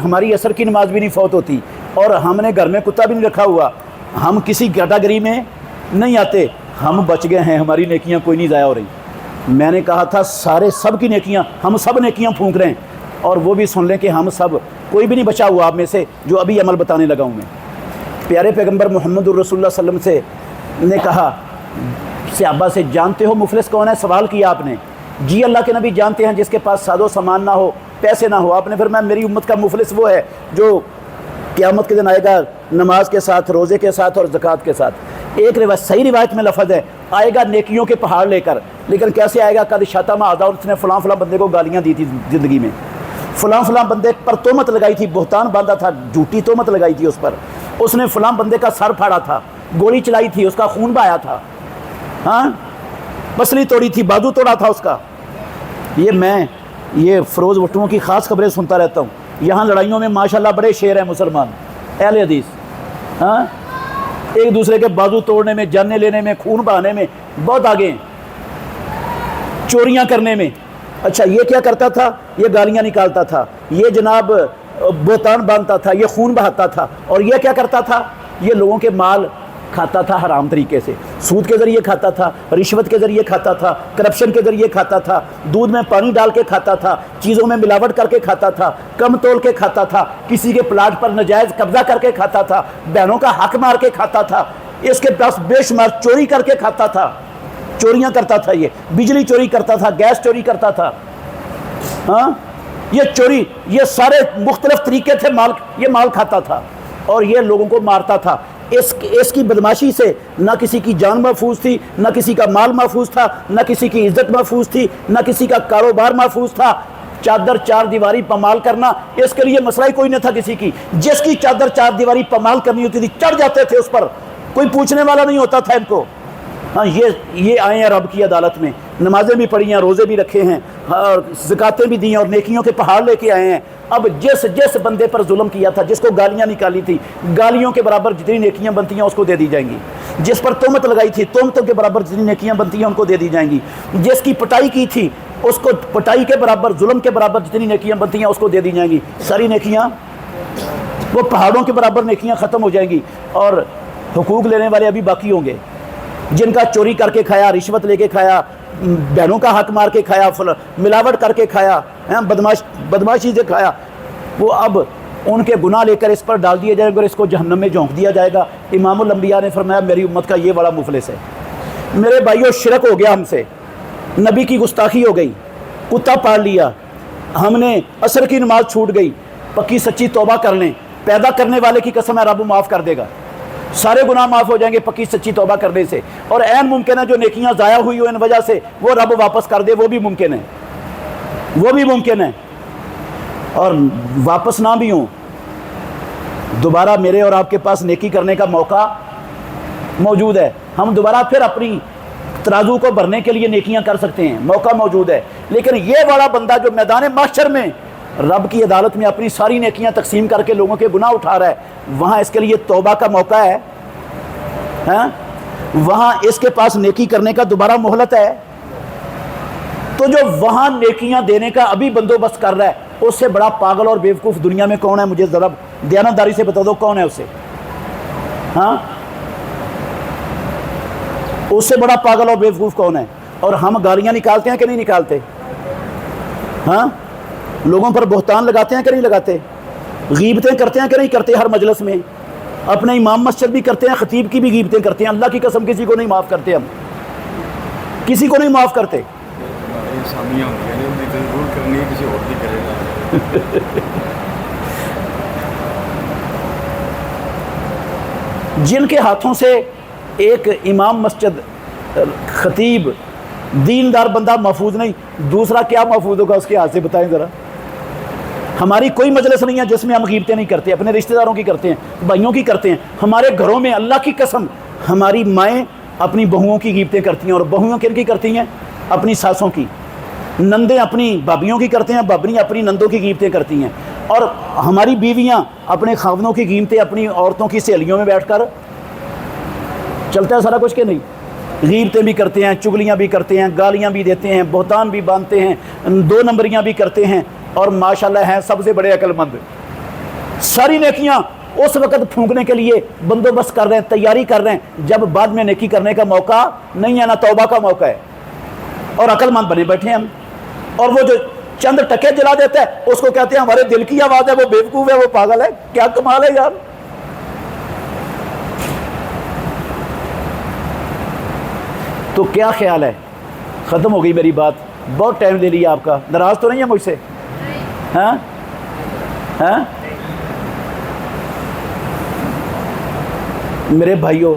ہماری عصر کی نماز بھی نہیں فوت ہوتی، اور ہم نے گھر میں کتا بھی نہیں رکھا ہوا، ہم کسی کیٹاگری میں نہیں آتے، ہم بچ گئے ہیں، ہماری نیکیاں کوئی نہیں ضائع ہو رہی۔ میں نے کہا تھا سب کی نیکیاں، ہم سب نیکیاں پھونک رہے ہیں، اور وہ بھی سن لیں کہ ہم سب، کوئی بھی نہیں بچا ہوا آپ میں سے جو ابھی عمل بتانے لگا ہوں میں۔ پیارے پیغمبر محمد الرسول اللہ صلی اللہ علیہ وسلم سے نے کہا صحابہ سے، جانتے ہو مفلس کون ہے؟ سوال کیا آپ نے۔ جی اللہ کے نبی جانتے ہیں، جس کے پاس ساز و سامان نہ ہو، پیسے نہ ہو۔ آپ نے فرمایا میری امت کا مفلس وہ ہے جو قیامت کے دن آئے گا نماز کے ساتھ، روزے کے ساتھ اور زکوٰۃ کے ساتھ۔ ایک روایت، صحیح روایت میں لفظ ہے، آئے گا نیکیوں کے پہاڑ لے کر، لیکن کیسے آئے گا؟ قد شتم اعضاء، اس نے فلاں فلاں بندے کو گالیاں دی تھی زندگی میں، فلاں فلاں بندے پر تہمت لگائی تھی، بہتان باندھا تھا، جھوٹی تہمت لگائی تھی اس پر، اس نے فلاں بندے کا سر پھاڑا تھا، گولی چلائی تھی، اس کا خون بہایا تھا، ہاں پسلی توڑی تھی، بازو توڑا تھا اس کا۔ یہ فروز وٹوؤں کی خاص خبریں سنتا رہتا ہوں، یہاں لڑائیوں میں ماشاءاللہ بڑے شیر ہیں مسلمان اہل حدیث، ہاں ایک دوسرے کے بازو توڑنے میں، جانیں لینے میں، خون بہانے میں بہت آگے ہیں، چوریاں کرنے میں۔ اچھا یہ کیا کرتا تھا؟ یہ گالیاں نکالتا تھا، یہ جناب بہتان باندھتا تھا، یہ خون بہاتا تھا، اور یہ کیا کرتا تھا؟ یہ لوگوں کے مال کھاتا تھا حرام طریقے سے، سود کے ذریعے کھاتا تھا، رشوت کے ذریعے کھاتا تھا، کرپشن کے ذریعے کھاتا تھا، دودھ میں پانی ڈال کے کھاتا تھا، چیزوں میں ملاوٹ کر کے کھاتا تھا، کم تول کے کھاتا تھا، کسی کے پلاٹ پر ناجائز قبضہ کر کے کھاتا تھا، بہنوں کا حق مار کے کھاتا تھا، اس کے پاس بے شمار چوری کر کے کھاتا تھا، چوریاں کرتا تھا، یہ بجلی چوری کرتا تھا، گیس چوری کرتا تھا، ہاں یہ چوری، یہ سارے مختلف طریقے تھے، یہ مال کھاتا تھا اور یہ لوگوں کو مارتا تھا۔ اس کی بدماشی سے نہ کسی کی جان محفوظ تھی، نہ کسی کا مال محفوظ تھا، نہ کسی کی عزت محفوظ تھی، نہ کسی کا کاروبار محفوظ تھا۔ چادر چار دیواری پامال کرنا، اس کے لیے مسئلہ ہی کوئی نہ تھا کسی کی، جس کی چادر چار دیواری پامال کرنی ہوتی تھی چڑھ جاتے تھے اس پر، کوئی پوچھنے والا نہیں ہوتا تھا ان کو۔ ہاں یہ آئے ہیں رب کی عدالت میں، نمازیں بھی پڑھی ہیں، روزے بھی رکھے ہیں، اور زکاتیں بھی دی ہیں، اور نیکیوں کے پہاڑ لے کے آئے ہیں۔ اب جس بندے پر ظلم کیا تھا، جس کو گالیاں نکالی تھی، گالیوں کے برابر جتنی نیکیاں بنتی ہیں اس کو دے دی جائیں گی۔ جس پر تہمت لگائی تھی، تہمتوں کے برابر جتنی نیکیاں بنتی ہیں ان کو دے دی جائیں گی۔ جس کی پٹائی کی تھی، اس کو پٹائی کے برابر، ظلم کے برابر جتنی نیکیاں بنتی ہیں اس کو دے دی جائیں گی۔ ساری نیکیاں، وہ پہاڑوں کے برابر نیکیاں ختم ہو جائیں گی، اور حقوق لینے والے ابھی باقی ہوں گے، جن کا چوری کر کے کھایا، رشوت لے کے کھایا، بہنوں کا حق مار کے کھایا، ملاوٹ کر کے کھایا، بدماشی سے کھایا، وہ اب ان کے گناہ لے کر اس پر ڈال دیے جائیں گے اور اس کو جہنم میں جھونک دیا جائے گا۔ امام الانبیاء نے فرمایا میری امت کا یہ بڑا مفلس ہے۔ میرے بھائیوں، شرک ہو گیا ہم سے، نبی کی گستاخی ہو گئی، کتا پال لیا، ہم نے عصر کی نماز چھوٹ گئی۔ پکی سچی توبہ کر لیں، پیدا کرنے والے کی قسم ہے رب معاف کر دے گا، سارے گناہ معاف ہو جائیں گے پکی سچی توبہ کرنے سے، اور عین ممکن ہے جو نیکیاں ضائع ہوئی ہو ان وجہ سے وہ رب واپس کر دے، وہ بھی ممکن ہے، وہ بھی ممکن ہے۔ اور واپس نہ بھی ہوں، دوبارہ میرے اور آپ کے پاس نیکی کرنے کا موقع موجود ہے، ہم دوبارہ پھر اپنی ترازو کو بھرنے کے لیے نیکیاں کر سکتے ہیں، موقع موجود ہے۔ لیکن یہ والا بندہ جو میدان محشر میں رب کی عدالت میں اپنی ساری نیکیاں تقسیم کر کے لوگوں کے گناہ اٹھا رہا ہے، وہاں اس کے لیے توبہ کا موقع ہے، ہاں وہاں اس کے پاس نیکی کرنے کا دوبارہ مہلت ہے۔ تو جو وہاں نیکیاں دینے کا ابھی بندوبست کر رہا ہے، اس سے بڑا پاگل اور بیوقوف دنیا میں کون ہے؟ مجھے ذرا دیانتداری سے بتا دو کون ہے اسے، ہاں اس سے بڑا پاگل اور بیوقوف کون ہے؟ اور ہم گالیاں نکالتے ہیں کہ نہیں نکالتے؟ ہاں لوگوں پر بہتان لگاتے ہیں کہ نہیں لگاتے؟ غیبتیں کرتے ہیں کہ نہیں کرتے؟ ہر مجلس میں اپنے امام مسجد بھی کرتے ہیں، خطیب کی بھی غیبتیں کرتے ہیں۔ اللہ کی قسم کسی کو نہیں معاف کرتے، ہم کسی کو نہیں معاف کرتے۔ جن کے ہاتھوں سے ایک امام مسجد، خطیب، دیندار بندہ محفوظ نہیں، دوسرا کیا محفوظ ہوگا اس کے ہاتھ سے؟ بتائیں ذرا، ہماری کوئی مجلس نہیں ہے جس میں ہم غیبتیں نہیں کرتے، اپنے رشتہ داروں کی کرتے ہیں، بھائیوں کی کرتے ہیں۔ ہمارے گھروں میں اللہ کی قسم ہماری مائیں اپنی بہوؤں کی غیبتیں کرتی ہیں، اور بہوؤں کن کی کرتی ہیں؟ اپنی ساسوں کی۔ نندیں اپنی بھابھیوں کی کرتے ہیں، بھابھی اپنی نندوں کی غیبتیں کرتی ہیں، اور ہماری بیویاں اپنے خاوندوں کی غیبتیں اپنی عورتوں کی سہیلیوں میں بیٹھ کر چلتا ہے سارا کچھ کہ نہیں؟ غیبتیں بھی کرتے ہیں، چگلیاں بھی کرتے ہیں، گالیاں بھی دیتے ہیں، بہتان بھی باندھتے ہیں، 2 نمبریاں بھی کرتے ہیں، اور ماشاءاللہ ہیں سب سے بڑے عقل مند۔ ساری نیکیاں اس وقت پھونکنے کے لیے بندوبست کر رہے ہیں، تیاری کر رہے ہیں جب بعد میں نیکی کرنے کا موقع نہیں ہے، نہ توبہ کا موقع ہے، اور عقل مند بنے بیٹھے ہیں ہم۔ اور وہ جو چند ٹکے جلا دیتا ہے اس کو کہتے ہیں ہمارے دل کی آواز ہے، وہ بیوقوف ہے، وہ پاگل ہے۔ کیا کمال ہے یار! تو کیا خیال ہے؟ ختم ہو گئی میری بات، بہت ٹائم لے لیا آپ کا، ناراض تو نہیں ہے مجھ سے؟ ہاں ہاں میرے بھائیوں،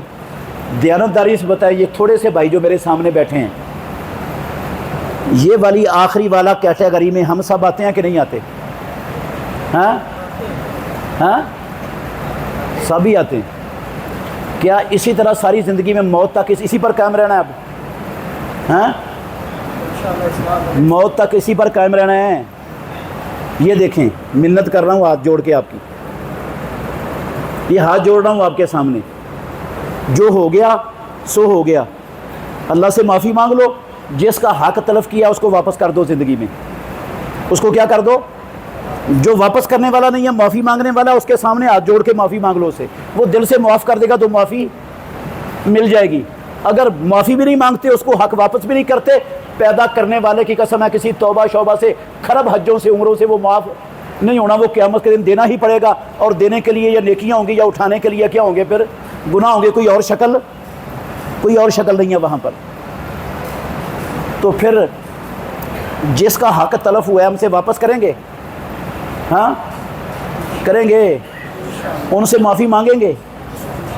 دیانتداری سے بتائیں، یہ تھوڑے سے بھائی جو میرے سامنے بیٹھے ہیں، یہ والی آخری والا کیٹیگری میں ہم سب آتے ہیں کہ نہیں آتے؟ ہاں ہاں سب ہی آتے ہیں۔ کیا اسی طرح ساری زندگی میں موت تک اسی پر قائم رہنا ہے اب؟ ہاں موت تک اسی پر قائم رہنا ہے؟ یہ دیکھیں، منت کر رہا ہوں ہاتھ جوڑ کے آپ کی، یہ ہاتھ جوڑ رہا ہوں آپ کے سامنے، جو ہو گیا سو ہو گیا، اللہ سے معافی مانگ لو، جس کا حق تلف کیا اس کو واپس کر دو زندگی میں، اس کو کیا کر دو؟ جو واپس کرنے والا نہیں ہے، معافی مانگنے والا، اس کے سامنے ہاتھ جوڑ کے معافی مانگ لو اسے، وہ دل سے معاف کر دے گا تو معافی مل جائے گی۔ اگر معافی بھی نہیں مانگتے، اس کو حق واپس بھی نہیں کرتے، پیدا کرنے والے کی قسم ہے کسی توبہ شوبہ سے، خراب حجوں سے، عمروں سے وہ معاف نہیں ہونا، وہ قیامت کے دن دینا ہی پڑے گا، اور دینے کے لیے یا نیکیاں ہوں گی یا اٹھانے کے لیے کیا ہوں گے؟ پھر گناہ ہوں گے، کوئی اور شکل نہیں ہے وہاں پر۔ تو پھر جس کا حق تلف ہوا ہے ہم سے واپس کریں گے؟ ہاں کریں گے، ان سے معافی مانگیں گے،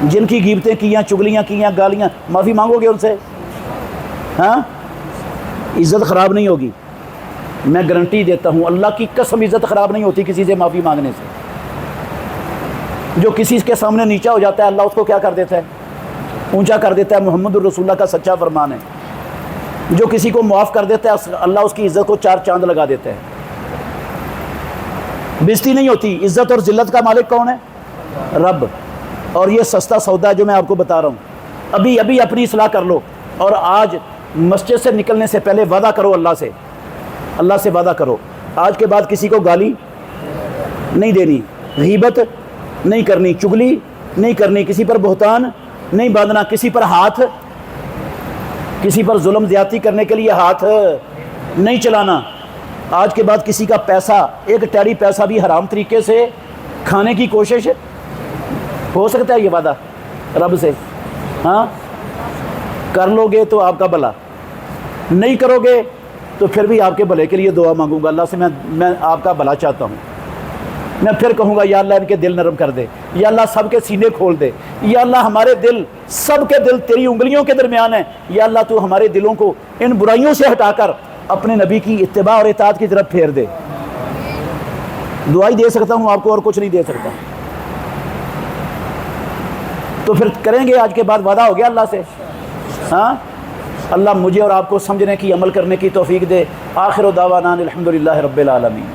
جن کی غیبتیں کیاں، چگلیاں کیاں، گالیاں، معافی مانگو گے ان سے؟ ہاں عزت خراب نہیں ہوگی، میں گارنٹی دیتا ہوں، اللہ کی قسم عزت خراب نہیں ہوتی کسی سے معافی مانگنے سے۔ جو کسی کے سامنے نیچا ہو جاتا ہے اللہ اس کو کیا کر دیتا ہے؟ اونچا کر دیتا ہے، محمد الرسول اللہ کا سچا فرمان ہے۔ جو کسی کو معاف کر دیتا ہے اللہ اس کی عزت کو 4 چاند لگا دیتا ہے۔ بےزتی نہیں ہوتی، عزت اور ذلت کا مالک کون ہے؟ رب۔ اور یہ سستا سودا ہے جو میں آپ کو بتا رہا ہوں، ابھی اپنی اصلاح کر لو، اور آج مسجد سے نکلنے سے پہلے وعدہ کرو اللہ سے وعدہ کرو، آج کے بعد کسی کو گالی نہیں دینی، غیبت نہیں کرنی، چگلی نہیں کرنی، کسی پر بہتان نہیں باندھنا، کسی پر ظلم زیادتی کرنے کے لیے ہاتھ نہیں چلانا، آج کے بعد کسی کا پیسہ، ایک ٹیڑی پیسہ بھی حرام طریقے سے کھانے کی کوشش ہو سکتا ہے؟ یہ وعدہ رب سے، ہاں کر لو گے تو آپ کا بھلا، نہیں کرو گے تو پھر بھی آپ کے بھلے کے لیے دعا مانگوں گا اللہ سے، میں آپ کا بھلا چاہتا ہوں، میں پھر کہوں گا یا اللہ ان کے دل نرم کر دے، یا اللہ سب کے سینے کھول دے، یا اللہ ہمارے دل، سب کے دل تیری انگلیوں کے درمیان ہیں، یا اللہ تو ہمارے دلوں کو ان برائیوں سے ہٹا کر اپنے نبی کی اتباع اور اطاعت کی طرف پھیر دے۔ دعائی دے سکتا ہوں آپ کو، اور کچھ نہیں دے سکتا۔ تو پھر کریں گے، آج کے بعد وعدہ ہو گیا اللہ سے، ہاں اللہ مجھے اور آپ کو سمجھنے کی، عمل کرنے کی توفیق دے۔ آخر دعوانا الحمدللہ رب العالمین۔